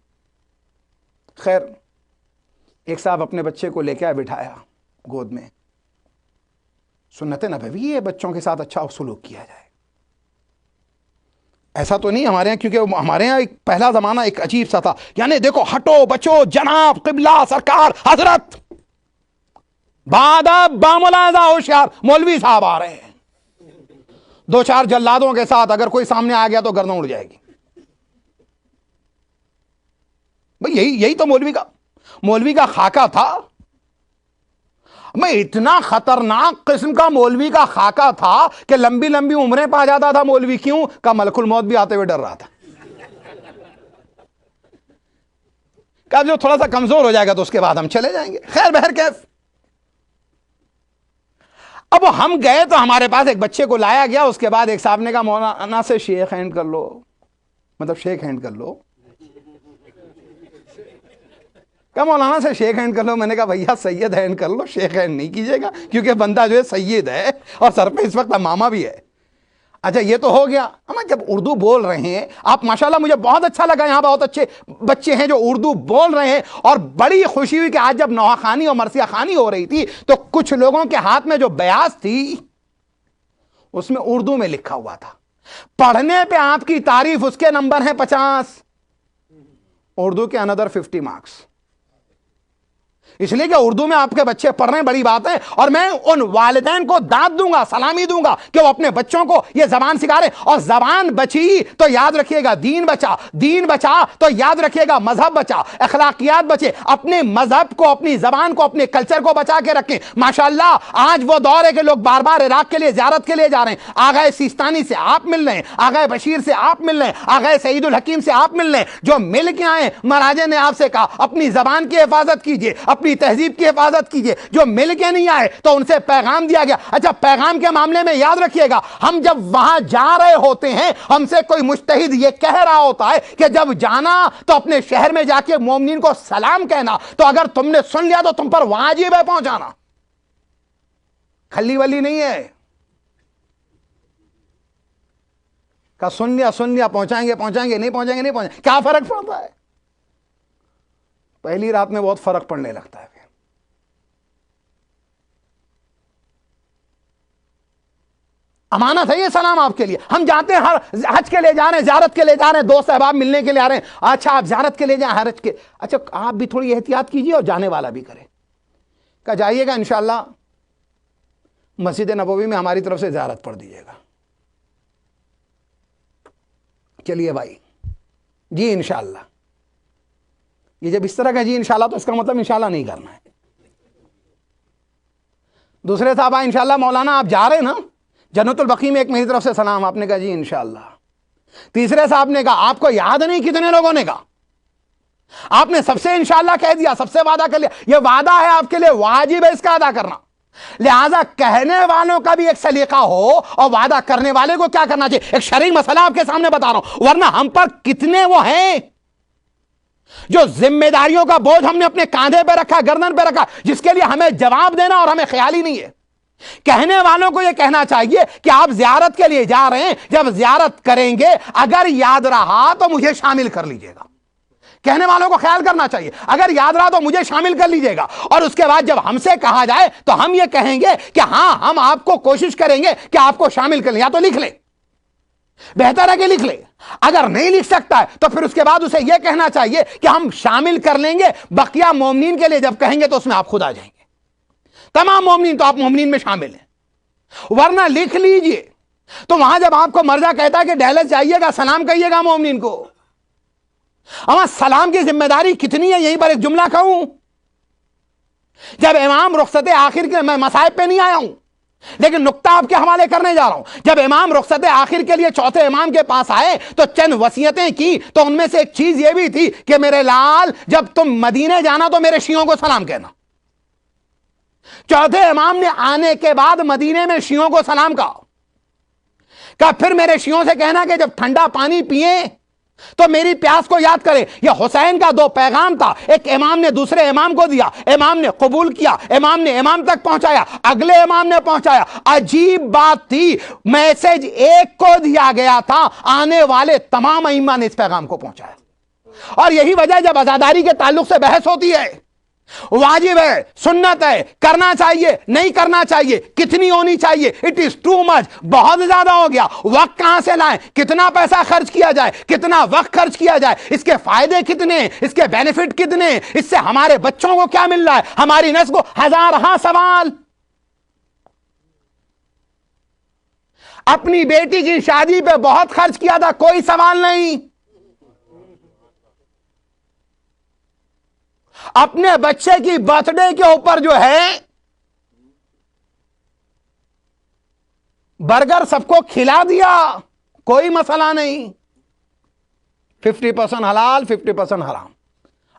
خیر ایک صاحب اپنے بچے کو لے کے آئے, بٹھایا گود میں. سنت نبوی ہے بچوں کے ساتھ اچھا سلوک کیا جائے. ایسا تو نہیں ہمارے ہاں, کیونکہ ہمارے ہاں ایک پہلا زمانہ ایک عجیب سا تھا, یعنی دیکھو ہٹو بچو, جناب, قبلہ, سرکار, حضرت, باداب, باملازہ, ہوشیار, مولوی صاحب آ رہے ہیں 2-4 جلادوں کے ساتھ. اگر کوئی سامنے آ گیا تو گردن اڑ جائے گی. بھئی یہی تو مولوی کا خاکہ تھا. میں اتنا خطرناک قسم کا مولوی کا خاکہ تھا کہ لمبی لمبی عمریں پا جاتا تھا مولوی. کیوں؟ کہ ملک الموت بھی آتے ہوئے ڈر رہا تھا. کہ جو تھوڑا سا کمزور ہو جائے گا تو اس کے بعد ہم چلے جائیں گے. خیر بہرکیف اب ہم گئے تو ہمارے پاس ایک بچے کو لایا گیا. اس کے بعد ایک صاحب نے کہا مولانا سے شیخ ہینڈ کر لو, مطلب شیخ ہینڈ کر لو. کہا مولانا سے شیخ ہینڈ کر لو. میں نے کہا بھیا سید ہینڈ کر لو, شیخ ہینڈ نہیں کیجیے گا, کیونکہ بندہ جو ہے سید ہے اور سر پہ اس وقت ماما بھی ہے. اچھا یہ تو ہو گیا. ہم جب اردو بول رہے ہیں, آپ ماشاءاللہ مجھے بہت اچھا لگا, یہاں بہت اچھے بچے ہیں جو اردو بول رہے ہیں, اور بڑی خوشی ہوئی کہ آج جب نوحہ خوانی اور مرثیہ خوانی ہو رہی تھی تو کچھ لوگوں کے ہاتھ میں جو بیاض تھی اس میں اردو میں لکھا ہوا تھا, پڑھنے پہ آپ کی تعریف, اس کے نمبر ہیں 50, اردو کے اندر 50 مارکس. اس لیے کہ اردو میں آپ کے بچے پڑھ رہے ہیں, بڑی بات ہے. اور میں ان والدین کو داد دوں گا, سلامی دوں گا کہ وہ اپنے بچوں کو یہ زبان سکھا رہے ہیں. اور زبان بچی تو یاد رکھیے گا دین بچا, دین بچا تو یاد رکھیے گا مذہب بچا, اخلاقیات بچے. اپنے مذہب کو, اپنی زبان کو, اپنے کلچر کو بچا کے رکھیں. ماشاءاللہ آج وہ دور ہے کہ لوگ بار بار عراق کے لیے زیارت کے لیے جا رہے ہیں. آغا سیستانی سے آپ مل رہے ہیں, آغا بشیر سے آپ مل رہے ہیں, آغا سعید الحکیم سے آپ مل رہے ہیں, جو مل کے آئے. مہاراجہ نے آپ سے کہا اپنی زبان کی حفاظت کیجیے, اپنی تہذیب کی حفاظت کیجیے. جو مل کے نہیں آئے تو ان سے پیغام دیا گیا. اچھا پیغام کے معاملے میں یاد رکھیے گا, ہم جب وہاں جا رہے ہوتے ہیں, ہم سے کوئی مجتہد یہ کہہ رہا ہوتا ہے کہ جب جانا تو اپنے شہر میں جا کے مومنین کو سلام کہنا, تو اگر تم نے سن لیا تو تم پر واجب ہے پہنچانا, کھلی ولی نہیں ہے. کہ سن لیا پہنچائیں گے, نہیں پہنچائیں گے. کیا فرق پڑتا ہے؟ پہلی رات میں بہت فرق پڑنے لگتا ہے. امانت ہے یہ سلام آپ کے لیے. ہم جاتے ہیں, ہر حج کے لیے جا رہے ہیں, زیارت کے لیے جا رہے ہیں, دوست احباب ملنے کے لیے آ رہے ہیں. اچھا آپ زیارت کے لیے جائیں, حج کے, اچھا آپ بھی تھوڑی احتیاط کیجیے اور جانے والا بھی کرے. کہ جائیے گا انشاءاللہ مسجد نبوی میں ہماری طرف سے زیارت پڑھ دیجیے گا. چلیے بھائی جی انشاءاللہ. یہ جب اس طرح کا جی انشاءاللہ تو اس کا مطلب انشاءاللہ نہیں کرنا ہے. دوسرے صاحب انشاءاللہ مولانا آپ جا رہے ہیں نا, جنت البقیع میں ایک میری طرف سے سلام. آپ نے کہا جی انشاءاللہ. تیسرے صاحب نے کہا آپ کو یاد نہیں کتنے لوگوں نے کہا, آپ نے سب سے انشاءاللہ کہہ دیا, سب سے وعدہ کر لیا. یہ وعدہ ہے آپ کے لیے, واجب ہے اس کا ادا کرنا. لہذا کہنے والوں کا بھی ایک سلیقہ ہو اور وعدہ کرنے والے کو کیا کرنا چاہیے. ایک شرعی مسئلہ آپ کے سامنے بتا رہا ہوں, ورنہ ہم پر کتنے وہ ہیں جو ذمہ داریوں کا بوجھ ہم نے اپنے کاندھے پہ رکھا, گردن پہ رکھا, جس کے لیے ہمیں جواب دینا اور ہمیں خیال ہی نہیں ہے. کہنے والوں کو یہ کہنا چاہیے کہ آپ زیارت کے لیے جا رہے ہیں، جب زیارت کریں گے اگر یاد رہا تو مجھے شامل کر لیجئے گا. کہنے والوں کو خیال کرنا چاہیے اگر یاد رہا تو مجھے شامل کر لیجئے گا. اور اس کے بعد جب ہم سے کہا جائے تو ہم یہ کہیں گے کہ ہاں ہم آپ کو کوشش کریں گے کہ آپ کو شامل کر لیں. یا تو لکھ لیں، بہتر ہے کہ لکھ لیں. اگر نہیں لکھ سکتا ہے تو پھر اس کے بعد اسے یہ کہنا چاہیے کہ ہم شامل کر لیں گے، بقیہ مومنین کے لیے جب کہیں گے تو اس میں آپ خود آ جائیں گے. تمام مومنین تو آپ مومنین میں شامل ہیں، ورنہ لکھ لیجئے. تو وہاں جب آپ کو مرزا کہتا ہے کہ ڈیلس جائیے گا سلام کہیے گا مومنین کو، اما سلام کی ذمہ داری کتنی ہے؟ یہیں پر ایک جملہ کہوں، جب امام رخصت آخر کے، میں مصائب پہ نہیں آیا ہوں لیکن نقطہ آپ کے حوالے کرنے جا رہا ہوں. جب امام رخصت آخر کے لیے چوتھے امام کے پاس آئے تو چند وصیتیں کی، تو ان میں سے ایک چیز یہ بھی تھی کہ میرے لال جب تم مدینے جانا تو میرے شیعوں کو سلام کہنا. چوتھے امام نے آنے کے بعد مدینے میں شیعوں کو سلام کہا پھر میرے شیعوں سے کہنا کہ جب ٹھنڈا پانی پیئیں تو میری پیاس کو یاد کریں. یہ حسین کا دو پیغام تھا، ایک امام نے دوسرے امام کو دیا، امام نے قبول کیا، امام نے امام تک پہنچایا، اگلے امام نے پہنچایا. عجیب بات تھی، میسج ایک کو دیا گیا تھا، آنے والے تمام ائمہ نے اس پیغام کو پہنچایا. اور یہی وجہ جب عزاداری کے تعلق سے بحث ہوتی ہے، واجب ہے، سنت ہے، کرنا چاہیے، نہیں کرنا چاہیے، کتنی ہونی چاہیے، اٹ از ٹو مچ، بہت زیادہ ہو گیا، وقت کہاں سے لائیں، کتنا پیسہ خرچ کیا جائے، کتنا وقت خرچ کیا جائے، اس کے فائدے کتنے ہیں، اس کے بینیفٹ کتنے ہیں، اس سے ہمارے بچوں کو کیا مل رہا ہے، ہماری نسل کو ہزارہا سوال. اپنی بیٹی کی شادی پہ بہت خرچ کیا تھا، کوئی سوال نہیں. اپنے بچے کی برتھ ڈے کے اوپر جو ہے برگر سب کو کھلا دیا، کوئی مسئلہ نہیں. 50% حلال 50% حرام.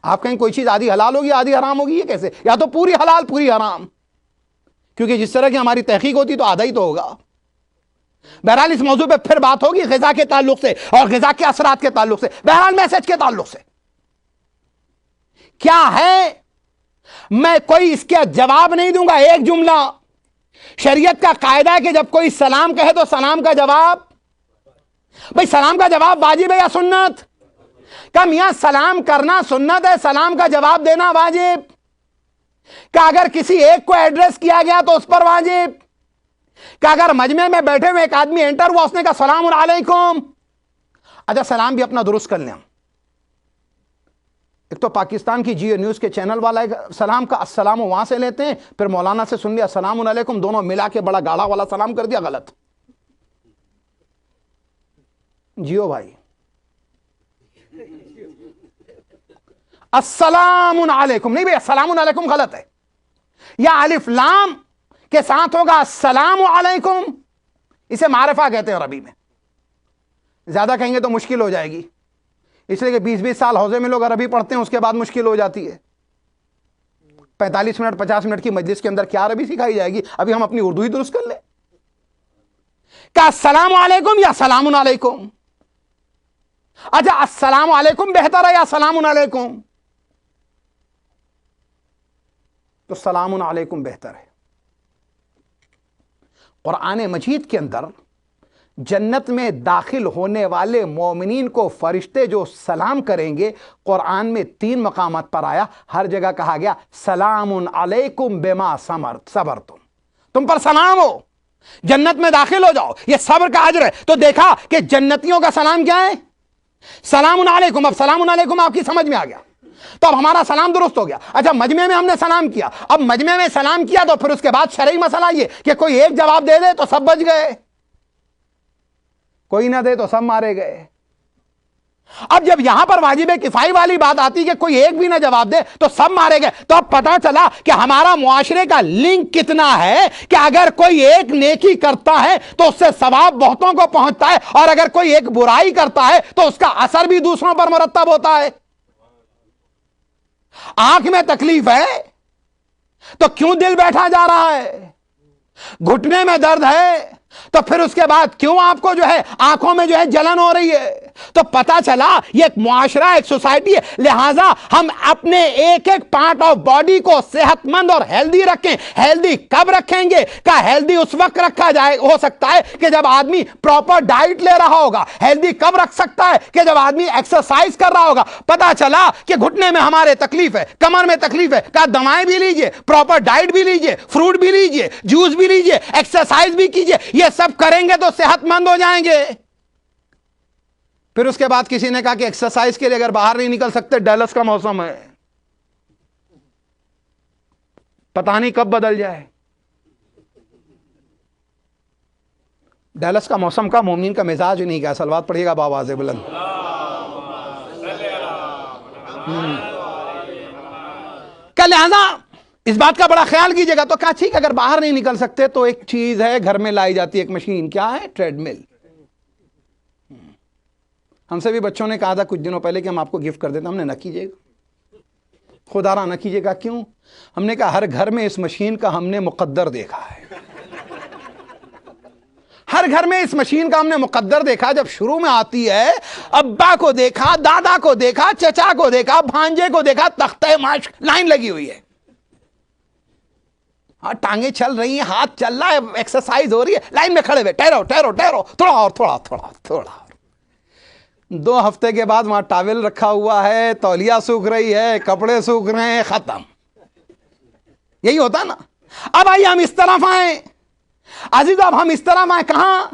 آپ کہیں کوئی چیز آدھی حلال ہوگی آدھی حرام ہوگی، یہ کیسے؟ یا تو پوری حلال پوری حرام، کیونکہ جس طرح کی ہماری تحقیق ہوتی تو آدھا ہی تو ہوگا. بہرحال اس موضوع پہ پھر بات ہوگی غذا کے تعلق سے اور غذا کے اثرات کے تعلق سے. بہرحال میسج کے تعلق سے کیا ہے، میں کوئی اس کے جواب نہیں دوں گا. ایک جملہ، شریعت کا قاعدہ ہے کہ جب کوئی سلام کہے تو سلام کا جواب، بھئی سلام کا جواب واجب ہے یا سنت؟ کہ میاں سلام کرنا سنت ہے، سلام کا جواب دینا واجب. کہ اگر کسی ایک کو ایڈریس کیا گیا تو اس پر واجب. کہ اگر مجمع میں بیٹھے ہوئے ایک آدمی انٹر ہوا، اس نے کہا سلام علیکم، اچھا سلام بھی اپنا درست کر لیں. ایک تو پاکستان کی جیو نیوز کے چینل والا سلام کا السلام وہاں سے لیتے ہیں، پھر مولانا سے سن لیا السلام علیکم، دونوں ملا کے بڑا گاڑا والا سلام کر دیا، غلط. جیو بھائی السلام علیکم نہیں بھائی، السلام علیکم غلط ہے. یا الف لام کے ساتھ ہوگا السلام علیکم، اسے معرفہ کہتے ہیں عربی میں. زیادہ کہیں گے تو مشکل ہو جائے گی، اس لیے کہ 20-20 سال حوزے میں لوگ عربی پڑھتے ہیں، اس کے بعد مشکل ہو جاتی ہے. 45 منٹ 50 منٹ کی مجلس کے اندر کیا عربی سکھائی جائے گی؟ ابھی ہم اپنی اردو ہی درست کر لیں. کیا السلام علیکم یا سلام علیکم؟ اچھا السلام علیکم بہتر ہے یا سلام علیکم؟ تو سلام علیکم بہتر ہے. قرآن مجید کے اندر جنت میں داخل ہونے والے مومنین کو فرشتے جو سلام کریں گے، قرآن میں 3 مقامات پر آیا، ہر جگہ کہا گیا سلام علیکم بما صبرتم، تم پر سلام ہو، جنت میں داخل ہو جاؤ، یہ صبر کا اجر ہے. تو دیکھا کہ جنتیوں کا سلام کیا ہے؟ سلام علیکم. اب سلام علیکم آپ کی سمجھ میں آ گیا، تو اب ہمارا سلام درست ہو گیا. اچھا مجمع میں ہم نے سلام کیا، اب مجمع میں سلام کیا تو پھر اس کے بعد شرعی مسئلہ یہ کہ کوئی ایک جواب دے دے تو سب بچ گئے، کوئی نہ دے تو سب مارے گئے. اب جب یہاں پر واجب کفائی والی بات آتی کہ کوئی ایک بھی نہ جواب دے تو سب مارے گئے، تو اب پتا چلا کہ ہمارا معاشرے کا لنک کتنا ہے کہ اگر کوئی ایک نیکی کرتا ہے تو اس سے ثواب بہتوں کو پہنچتا ہے، اور اگر کوئی ایک برائی کرتا ہے تو اس کا اثر بھی دوسروں پر مرتب ہوتا ہے. آنکھ میں تکلیف ہے تو کیوں دل بیٹھا جا رہا ہے؟ گھٹنے میں درد ہے تو پھر اس کے بعد کیوں آپ کو جو ہے آنکھوں میں جو ہے جلن ہو رہی ہے؟ تو پتا چلا یہ ایک معاشرہ, ایک سوسائٹی ہے, لہذا ہم اپنے ایک ایک پارٹ آف باڈی کو صحت مند اور ہیلدی رکھیں. ہیلدی کب رکھیں گے؟ کہ ہیلدی اس وقت رکھا جائے ہو سکتا ہے کہ جب آدمی پراپر ڈائٹ لے رہا ہوگا. ہیلدی کب رکھ سکتا ہے؟ کہ جب آدمی ایکسرسائز کر رہا ہوگا. پتا چلا کہ گھٹنے میں ہمارے تکلیف ہے, کمر میں تکلیف ہے, کہ دوائیں بھی لیجئے, پراپر ڈائٹ بھی لیجئے, فروٹ بھی لیجئے, جوس بھی لیجئے, ایکسرسائز بھی کیجئے. یہ سب کریں گے تو صحت مند ہو جائیں گے. پھر اس کے بعد کسی نے کہا کہ ایکسرسائز کے لیے اگر باہر نہیں نکل سکتے, ڈیلس کا موسم ہے, پتہ نہیں کب بدل جائے. ڈیلس کا موسم کا مومن کا مزاج نہیں کا. صلوات پڑھیے گا بآواز بلند. کہ لہذا اس بات کا بڑا خیال کیجئے گا. تو کہا ٹھیک اگر باہر نہیں نکل سکتے تو ایک چیز ہے گھر میں لائی جاتی ہے, ایک مشین. کیا ہے؟ ٹریڈ مل. ہم سے بھی بچوں نے کہا تھا کچھ دنوں پہلے کہ ہم آپ کو گفٹ کر دیتے. ہم نے نہ کیجئے گا, خدا را نہ کیجئے گا. کیوں؟ ہم نے کہا ہر گھر میں اس مشین کا ہم نے مقدر دیکھا ہے. ہر گھر میں اس مشین کا ہم نے مقدر دیکھا. جب شروع میں آتی ہے, ابا کو دیکھا, دادا کو دیکھا, چچا کو دیکھا, بھانجے کو دیکھا, تختہ مشق لائن لگی ہوئی ہے. ہاں ٹانگیں چل رہی ہیں, ہاتھ چل رہا ہے, ایکسرسائز ہو رہی ہے, لائن میں کھڑے ہوئے, ٹھہرو ٹھہرو ٹھہرو, تھوڑا اور تھوڑا تھوڑا تھوڑا. 2 ہفتے کے بعد وہاں ٹاول رکھا ہوا ہے, تولیہ سوکھ رہی ہے, کپڑے سوکھ رہے ہیں, ختم. یہی ہوتا نا. اب آئیے ہم اس طرف آئیں عزیز, اب ہم اس طرف آئیں کہاں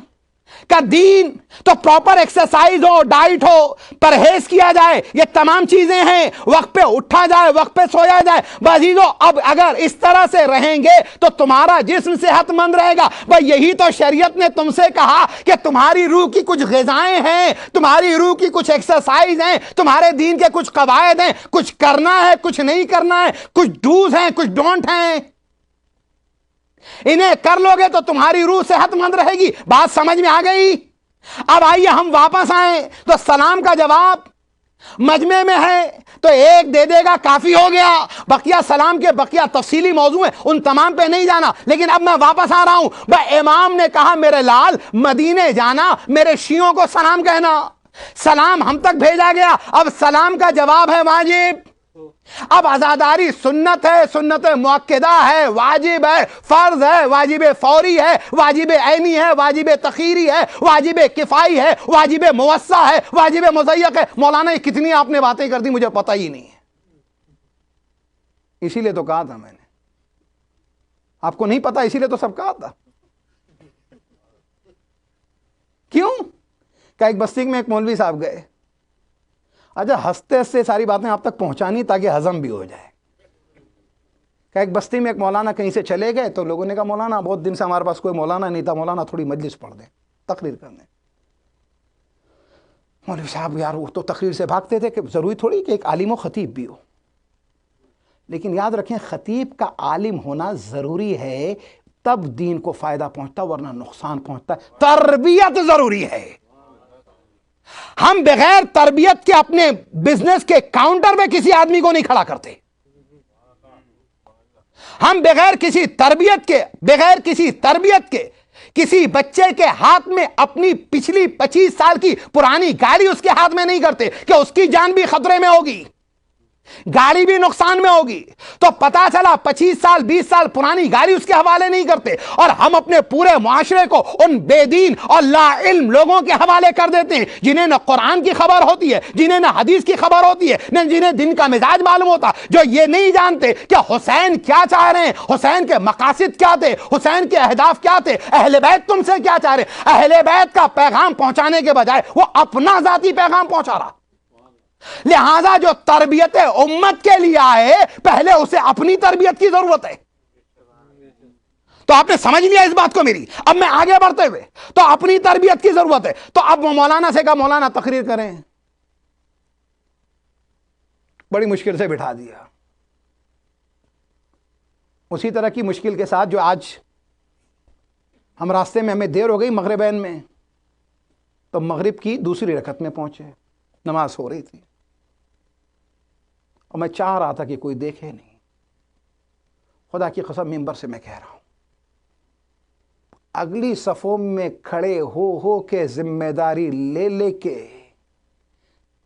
کا دین. تو پراپر ایکسرسائز ہو, ڈائٹ ہو, پرہیز کیا جائے, یہ تمام چیزیں ہیں. وقت پہ اٹھا جائے, وقت پہ سویا جائے. عزیزو اب اگر اس طرح سے رہیں گے تو تمہارا جسم صحت مند رہے گا. بھائی یہی تو شریعت نے تم سے کہا کہ تمہاری روح کی کچھ غذائیں ہیں, تمہاری روح کی کچھ ایکسرسائز ہیں, تمہارے دین کے کچھ قواعد ہیں, کچھ کرنا ہے کچھ نہیں کرنا ہے, کچھ ڈوز ہیں کچھ ڈونٹ ہیں. انہیں کر لو گے تو تمہاری روح صحت مند رہے گی. بات سمجھ میں آ گئی؟ اب آئیے ہم واپس آئیں تو سلام کا جواب مجمع میں ہے تو ایک دے دے گا کافی ہو گیا. بقیہ سلام کے بقیہ تفصیلی موضوع ہیں, ان تمام پہ نہیں جانا. لیکن اب میں واپس آ رہا ہوں. امام نے کہا میرے لال مدینے جانا, میرے شیعوں کو سلام کہنا. سلام ہم تک بھیجا گیا, اب سلام کا جواب ہے واجب. اب عزاداری سنت ہے, سنت مؤکدہ ہے, واجب ہے, فرض ہے, واجب فوری ہے, واجب عینی ہے, واجب تخیری ہے, واجب کفائی ہے, واجب موسع ہے, واجب مضیق ہے. مولانا یہ کتنی آپ نے باتیں کر دی مجھے پتہ ہی نہیں ہے. اسی لیے تو کہا تھا میں نے, آپ کو نہیں پتا اسی لیے تو سب کہا تھا. کیوں کہ ایک بستی میں ایک مولوی صاحب گئے. اچھا ہنستے ہنستے ساری باتیں آپ تک پہنچانی تاکہ ہضم بھی ہو جائے. کہ ایک بستی میں ایک مولانا کہیں سے چلے گئے تو لوگوں نے کہا مولانا بہت دن سے ہمارے پاس کوئی مولانا نہیں تھا, مولانا تھوڑی مجلس پڑھ دیں, تقریر کر دیں. مولوی صاحب یار وہ تو تقریر سے بھاگتے تھے کہ ضروری تھوڑی کہ ایک عالم و خطیب بھی ہو. لیکن یاد رکھیں خطیب کا عالم ہونا ضروری ہے, تب دین کو فائدہ پہنچتا ورنہ نقصان پہنچتا ہے. تربیت ضروری ہے. ہم بغیر تربیت کے اپنے بزنس کے کاؤنٹر میں کسی آدمی کو نہیں کھڑا کرتے. ہم بغیر کسی تربیت کے کسی بچے کے ہاتھ میں اپنی پچھلی 25 سال کی پرانی گاڑی اس کے ہاتھ میں نہیں کرتے کہ اس کی جان بھی خطرے میں ہوگی, گاڑی بھی نقصان میں ہوگی. تو پتا چلا 25 سال 20 سال پرانی گاڑی اس کے حوالے نہیں کرتے, اور ہم اپنے پورے معاشرے کو ان بے دین اور لا علم لوگوں کے حوالے کر دیتے ہیں جنہیں نہ قرآن کی خبر ہوتی ہے, جنہیں نہ حدیث کی خبر ہوتی ہے, نہ جنہیں دن کا مزاج معلوم ہوتا, جو یہ نہیں جانتے کہ حسین کیا چاہ رہے ہیں, حسین کے مقاصد کیا تھے, حسین کے اہداف کیا تھے, اہل بیت تم سے کیا چاہ رہے. اہل بیت کا پیغام پہنچانے کے بجائے وہ اپنا ذاتی پیغام پہنچا رہا. لہذا جو تربیت امت کے لیے آئے پہلے اسے اپنی تربیت کی ضرورت ہے. تو آپ نے سمجھ لیا اس بات کو میری. اب میں آگے بڑھتے ہوئے تو اپنی تربیت کی ضرورت ہے. تو اب مولانا سے کہا مولانا تقریر کریں, بڑی مشکل سے بٹھا دیا. اسی طرح کی مشکل کے ساتھ جو آج ہم راستے میں ہمیں دیر ہو گئی مغربین میں, تو مغرب کی دوسری رکعت میں پہنچے, نماز ہو رہی تھی اور میں چاہ رہا تھا کہ کوئی دیکھے نہیں. خدا کی قسم ممبر سے میں کہہ رہا ہوں, اگلی صفوں میں کھڑے ہو کے ذمہ داری لے کے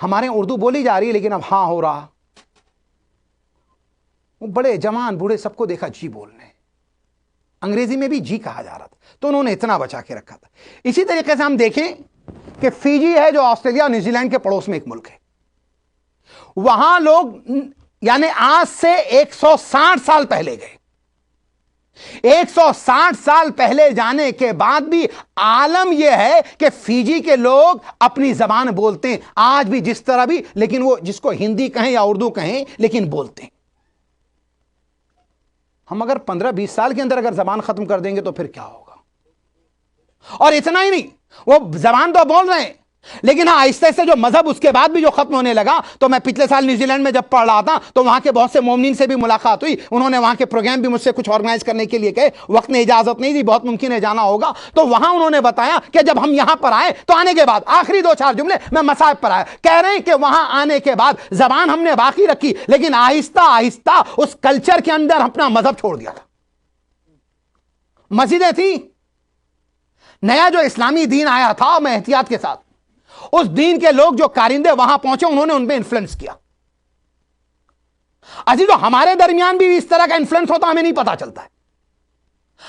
ہمارے اردو بولی جا رہی ہے لیکن اب ہاں ہو رہا. وہ بڑے جوان بوڑھے سب کو دیکھا جی بولنے. انگریزی میں بھی جی کہا جا رہا تھا تو انہوں نے اتنا بچا کے رکھا تھا. اسی طریقے سے ہم دیکھیں کہ فیجی ہے جو آسٹریلیا اور نیوزی لینڈ کے پڑوس میں ایک ملک ہے. وہاں لوگ یعنی آج سے 160 سال پہلے گئے. 160 سال پہلے جانے کے بعد بھی عالم یہ ہے کہ فیجی کے لوگ اپنی زبان بولتے ہیں آج بھی جس طرح بھی, لیکن وہ جس کو ہندی کہیں یا اردو کہیں لیکن بولتے ہیں. ہم اگر 15-20 سال کے اندر اگر زبان ختم کر دیں گے تو پھر کیا ہوگا. اور اتنا ہی نہیں, وہ زبان تو بول رہے ہیں لیکن ہاں آہستہ آہستہ جو مذہب اس کے بعد بھی جو ختم ہونے لگا. تو میں پچھلے سال نیوزی لینڈ میں جب پڑھ رہا تھا تو وہاں کے بہت سے مومنین سے بھی ملاقات ہوئی. انہوں نے وہاں کے پروگرام بھی مجھ سے کچھ آرگنائز کرنے کے لیے کہے. وقت نے اجازت نہیں دی, بہت ممکن ہے جانا ہوگا. تو وہاں انہوں نے بتایا کہ جب ہم یہاں پر آئے تو آنے کے بعد آخری 2-4 جملے میں مصائب پر آیا, کہہ رہے ہیں کہ وہاں آنے کے بعد زبان ہم نے باقی رکھی لیکن آہستہ آہستہ اس کلچر کے اندر اپنا مذہب چھوڑ دیا تھا. مسجدیں تھیں, نیا جو اسلامی دین آیا تھا, میں احتیاط کے ساتھ اس دین کے لوگ جو کارندے وہاں پہنچے انہوں نے ان پہ انفلوئنس کیا. عزیزو ہمارے درمیان بھی اس طرح کا انفلوئنس ہوتا ہمیں نہیں پتا چلتا ہے.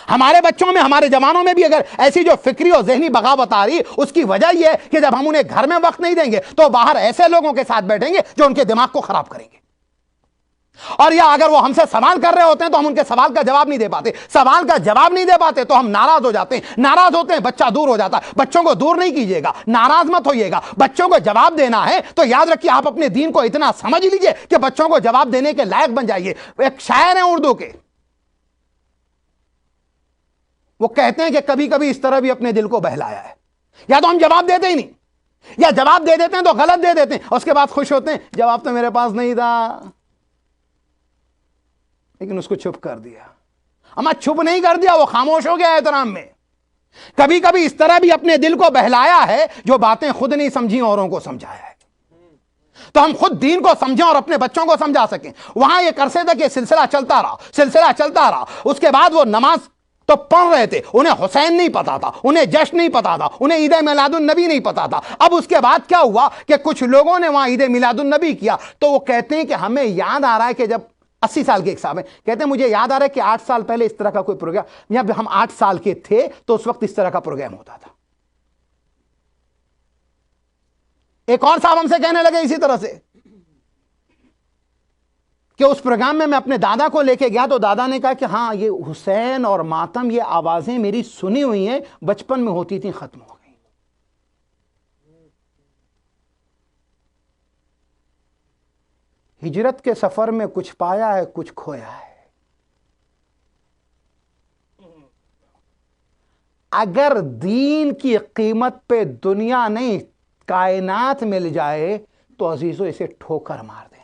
ہمارے بچوں میں ہمارے جوانوں میں بھی اگر ایسی جو فکری اور ذہنی بغاوت آ رہی, اس کی وجہ یہ ہے کہ جب ہم انہیں گھر میں وقت نہیں دیں گے تو باہر ایسے لوگوں کے ساتھ بیٹھیں گے جو ان کے دماغ کو خراب کریں گے. اور یا اگر وہ ہم سے سوال کر رہے ہوتے ہیں تو ہم ان کے سوال کا جواب نہیں دے پاتے. سوال کا جواب نہیں دے پاتے تو ہم ناراض ہو جاتے ہیں. ناراض ہوتے ہیں بچہ دور ہو جاتا ہے. بچوں کو دور نہیں کیجیے گا, ناراض مت ہوئیے گا. بچوں کو جواب دینا ہے تو یاد رکھیے آپ اپنے دین کو اتنا سمجھ لیجئے کہ بچوں کو جواب دینے کے لائق بن جائیے. ایک شاعر ہیں اردو کے, وہ کہتے ہیں کہ کبھی کبھی اس طرح بھی اپنے دل کو بہلایا ہے. یا تو ہم جواب دیتے ہی نہیں, یا جواب دے دیتے ہیں تو غلط دے دیتے ہیں, اس کے بعد خوش ہوتے ہیں جواب تو میرے پاس نہیں تھا لیکن اس کو چھپ کر دیا. اما چھپ نہیں کر دیا, وہ خاموش ہو گیا احترام میں. کبھی کبھی اس طرح بھی اپنے دل کو بہلایا ہے جو باتیں خود نہیں سمجھی اوروں کو سمجھایا ہے, تو ہم خود دین کو سمجھیں اور اپنے بچوں کو سمجھا سکیں. وہاں ایک عرصے تک یہ سلسلہ چلتا رہا. اس کے بعد وہ نماز تو پڑھ رہے تھے, انہیں حسین نہیں پتا تھا, انہیں جشن نہیں پتا تھا, انہیں عید میلاد النبی نہیں پتا تھا. اب اس کے بعد کیا ہوا کہ کچھ لوگوں نے وہاں عید میلاد النبی کیا. تو وہ کہتے ہیں کہ ہمیں یاد آ رہا ہے کہ جب 80 سال کے ایک صاحب ہیں, کہتے ہیں مجھے یاد آ رہا ہے کہ 8 سال پہلے اس طرح کا کوئی پروگرام, یا ہم 8 سال کے تھے تو اس وقت اس طرح کا پروگرام ہوتا تھا. ایک اور صاحب ہم سے کہنے لگے اسی طرح سے کہ اس پروگرام میں اپنے دادا کو لے کے گیا تو دادا نے کہا کہ ہاں یہ حسین اور ماتم یہ آوازیں میری سنی ہوئی ہیں, بچپن میں ہوتی تھیں, ختم ہو گئی. ہجرت کے سفر میں کچھ پایا ہے, کچھ کھویا ہے. اگر دین کی قیمت پہ دنیا نہیں کائنات مل جائے تو عزیزو اسے ٹھوکر مار دینا,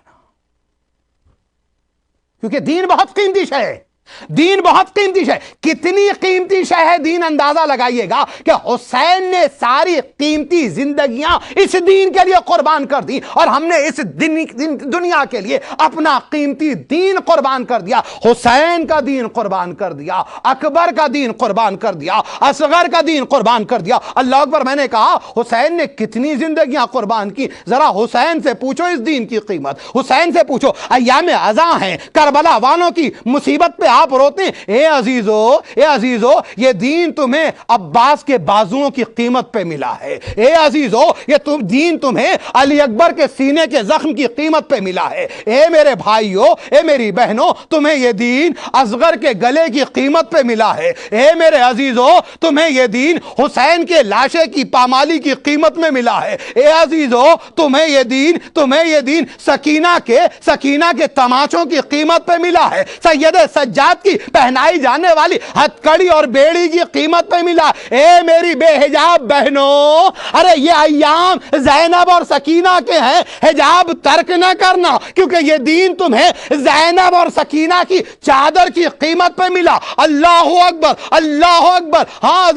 کیونکہ دین بہت قیمتی شے ہے. دین بہت قیمتی شے. کتنی قیمتی شے ہے دین, اندازہ لگائیے گا کہ حسین نے ساری قیمتی زندگیاں اس دین کے لیے قربان کر دی, اور ہم نے اس دنیا کے لیے اپنا قیمتی دین قربان کر دیا. حسین کا دین قربان کر دیا, اکبر کا دین قربان کر دیا, اصغر کا دین قربان کر دیا. اللہ اکبر. میں نے کہا حسین نے کتنی زندگیاں قربان کی, ذرا حسین سے پوچھو اس دین کی قیمت. حسین سے پوچھو. ایام عزا ہیں, کربلا والوں کی مصیبت پہ آپ روتے ہیں. اے عزیزو یہ دین تمہیں عباس کے بازوؤں کی قیمت پہ ملا ہے. اے عزیزو یہ دین تمہیں علی اکبر کے سینے کے زخم کی قیمت پہ ملا ہے. اے میرے بھائیو, اے میری بہنوں, تمہیں یہ دین اصغر کے گلے کی قیمت پہ ملا ہے. اے میرے عزیزو تمہیں یہ دین حسین کے لاشے کی پامالی کی قیمت میں ملا ہے. اے عزیزو تمہیں یہ دین سکینہ کے تماچوں کی قیمت پہ ملا ہے. سید سجاد کی پہنائی جانے والی ہتھکڑی اور بیڑی کی قیمت پہ ملا. اے میری بے حجاب بہنوں, ارے یہ ایام زینب اور سکینہ کے ہیں, حجاب ترک نہ کرنا, کیونکہ یہ دین تمہیں زینب اور سکینہ کی چادر کی قیمت پہ ملا. اللہ اکبر, اللہ اکبر. ہاں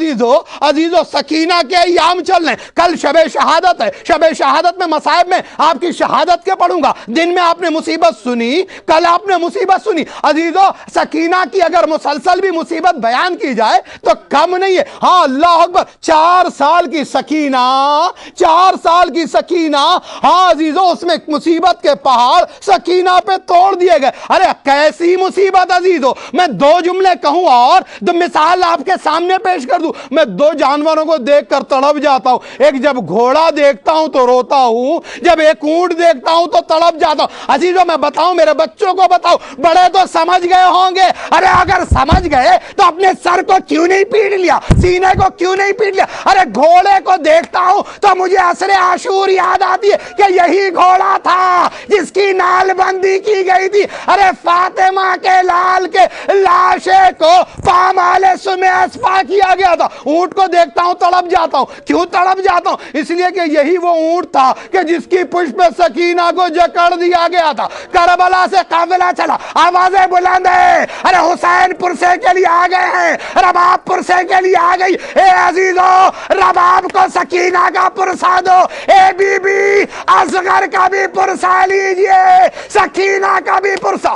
عزیزو سکینہ کے ایام چل رہے ہیں. کل شب شہادت ہے. شب شہادت میں مصائب میں آپ کی شہادت کے پڑھوں گا. دن میں آپ نے مصیبت سنی, کل آپ نے مصیبت سنی. عزیزو سکینہ سکینہ کی اگر مسلسل بھی مصیبت بیان کی جائے تو کم نہیں ہے. ہاں اللہ اکبر, 4 سال کی سکینہ, 4 سال کی سکینہ, ہاں عزیزو اس میں مصیبت کے پہاڑ سکینہ پہ توڑ دیے گئے. ارے کیسی مصیبت عزیزو, میں 2 جملے کہوں اور مثال آپ کے سامنے پیش کر دوں. میں 2 جانوروں کو دیکھ کر تڑپ جاتا ہوں. ایک جب گھوڑا دیکھتا ہوں تو روتا ہوں, جب ایک اونٹ دیکھتا ہوں تو تڑپ جاتا ہوں. عزیزو میں بتاؤں, میرے بچوں کو بتاؤ, بڑے تو سمجھ گئے ہوں گے. ارے اگر سمجھ گئے تو اپنے سر کو کیوں نہیں پیٹ لیا, سینے کو کیوں نہیں پیٹ لیا؟ ارے گھوڑے کو دیکھتا ہوں تو مجھے عصر عاشور یاد آتی ہے کہ یہی گھوڑا تھا جس کی نال بندی کی گئی تھی. ارے فاطمہ کے لال کے لاشے کو پامال سمے اسپا کیا گیا تھا. اونٹ کو دیکھتا ہوں تڑپ جاتا ہوں. کیوں تڑپ جاتا ہوں؟ اس لیے کہ یہی وہ اونٹ تھا کہ جس کی پشت پہ سکینہ کو جکڑ دیا گیا تھا. کربلا سے قافلہ چلا, آوازیں بلند ہے, ارے حسین پرسے کے لیے آ گئے ہیں, رباب پرسے کے لیے آ گئی. اے عزیزو, رباب کو سکینہ کا پرسا دو, اے بی بی اصغر کا بھی پرسا لیجئے, سکینہ کا بھی پرسا.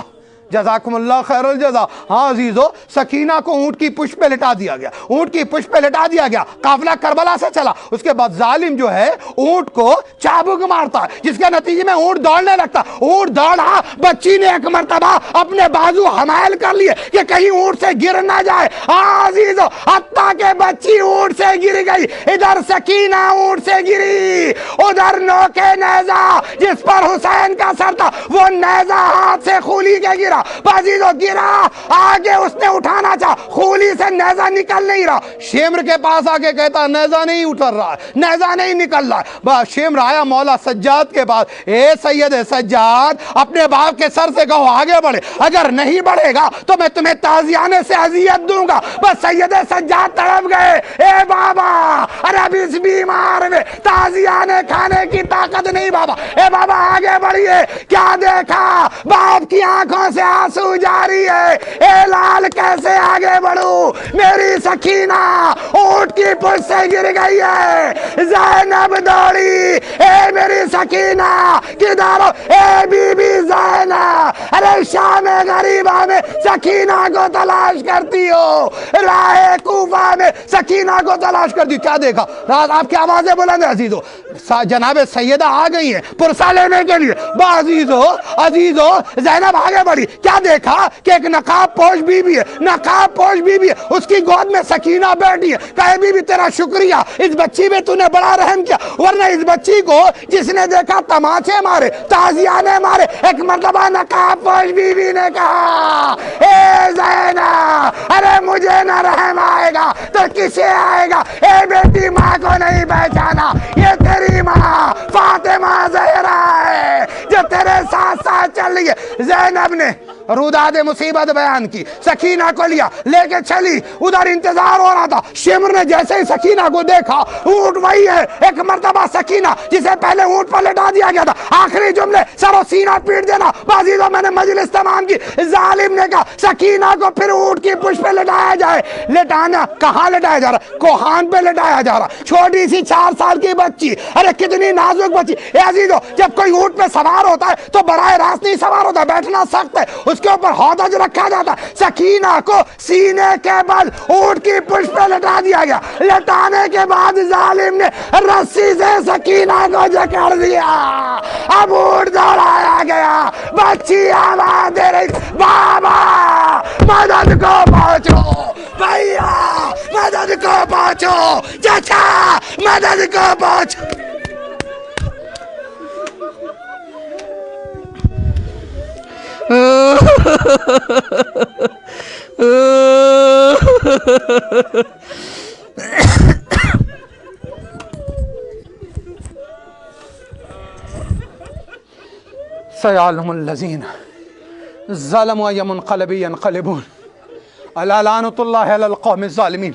جزاکم اللہ خیر الجزا. ہاں عزیزو, سکینہ کو اونٹ کی پشت پہ لٹا دیا گیا, اونٹ کی پشت پہ لٹا دیا گیا. قافلہ کربلا سے چلا. اس کے بعد ظالم جو ہے اونٹ کو چابک مارتا ہے, جس کے نتیجے میں اونٹ دوڑنے لگتا. اونٹ دوڑا, بچی نے ایک مرتبہ اپنے بازو حمائل کر لیے کہ کہیں اونٹ سے گر نہ جائے. ہاں عزیزو, حتیٰ کہ بچی اونٹ سے گر گئی. ادھر سکینہ اونٹ سے گری, ادھر نوکے نیزہ جس پر حسین کا سر تھا وہ نیزہ ہاتھ سے خولی کے گرا. بازیزو گرا, آگے اس نے اٹھانا چاہا, خولی سے نیزہ نکل نہیں رہا. شیمر کے پاس آگے کہتا نیزہ نہیں اتر رہا, نیزہ نہیں نکل رہا. شیمر آیا مولا سجاد کے پاس, اے سید سجاد, اپنے باپ کے سر سے کہو آگے بڑھے, اگر نہیں بڑھے گا تو میں تمہیں تازیانے سے اذیت دوں گا. بس سید سجاد تڑپ گئے, اے بابا, ارے اب اس بیمار میں تازیانے کھانے کی طاقت نہیں بابا, اے بابا آگے بڑھیے. کیا دیکھا, باپ کی آنکھوں سے آنسو جاری ہے. اے لال کیسے آگے بڑھوں, میری سکینہ اونٹ کی پشت سے گر گئی ہے. زینب دوڑی, اے میری سکینہ کدھر ہو, اے بی بی زینب, ارے شام غریبہ میں سکینہ کو تلاش کرتی ہو, راہ کوفہ میں سکینہ کو تلاش کرتی. کیا دیکھا, رات آپ کی آوازیں بلند ہے عزیزو, جناب سیدہ آ گئی ہیں پرسا لینے کے لیے. عزیزو زینب آگے بڑھی. کیا دیکھا کہ ایک نقاب پوش بی بی ہے, نقاب پوش بی بی ہے, اس کی گود میں سکینہ بیٹھی ہے. کہے بی بی تیرا شکریہ, اس بچی میں تو نے بڑا رحم کیا, ورنہ اس بچی کو جس نے دیکھا تماچے مارے, تازیانے مارے. ایک مرتبہ نقاب پوش بی بی نے کہا, اے زینب, ارے مجھے نہ رحم آئے گا تو کسے آئے گا. اے بیٹی, ماں کو نہیں پہچانا, یہ تیری ماں فاطمہ زہرا ہے جو تیرے ساتھ ساتھ چل رہی ہے. زینب نے روداد مصیبت بیان کی, سکینہ کو لیا, لے کے چلی. ادھر انتظار ہو رہا تھا. شمر نے جیسے ہی سکینہ کو دیکھا, اونٹ وہی ہے. ایک مرتبہ سکینہ جسے پہلے اونٹ پر لٹا دیا گیا تھا, آخری جملے سر و سینہ پیٹ دینا. بازیزو میں نے مجلس تمام کی. ظالم نے کہا سکینہ کو پھر اونٹ کی پشت پہ لٹایا جائے. لٹانا کہاں لٹایا جا رہا, کوہان پہ لٹایا جا رہا. چھوٹی سی 4 سال کی بچی, ارے کتنی نازک بچی. اے عزیزو, جب کوئی اونٹ پہ سوار ہوتا ہے تو براہ راست نہیں سوار ہوتا, بیٹھنا سخت ہے, اس کے اوپر ہودج رکھا جاتا. سکینہ کو سینے کے بل اونٹ کی پشت پہ لٹا دیا گیا. لٹانے کے بعد ظالم نے رسی سے سکینہ کو جکڑ دیا. اب اونٹ دوڑایا گیا, بچی آواز دے رہی, بابا مدد کو پہنچو, بھیا مدد کو پہنچو, چچا مدد کو پہنچو. سيعلم الذين ظلموا أي منقلب ينقلبون. ألا لعنة الله على القوم الظالمين.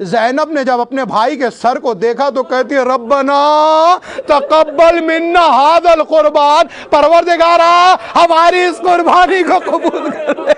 زینب نے جب اپنے بھائی کے سر کو دیکھا تو کہتی ہے ربنا تقبل منا ھذا القربان، پروردگارا ہماری اس قربانی کو قبول کر لے۔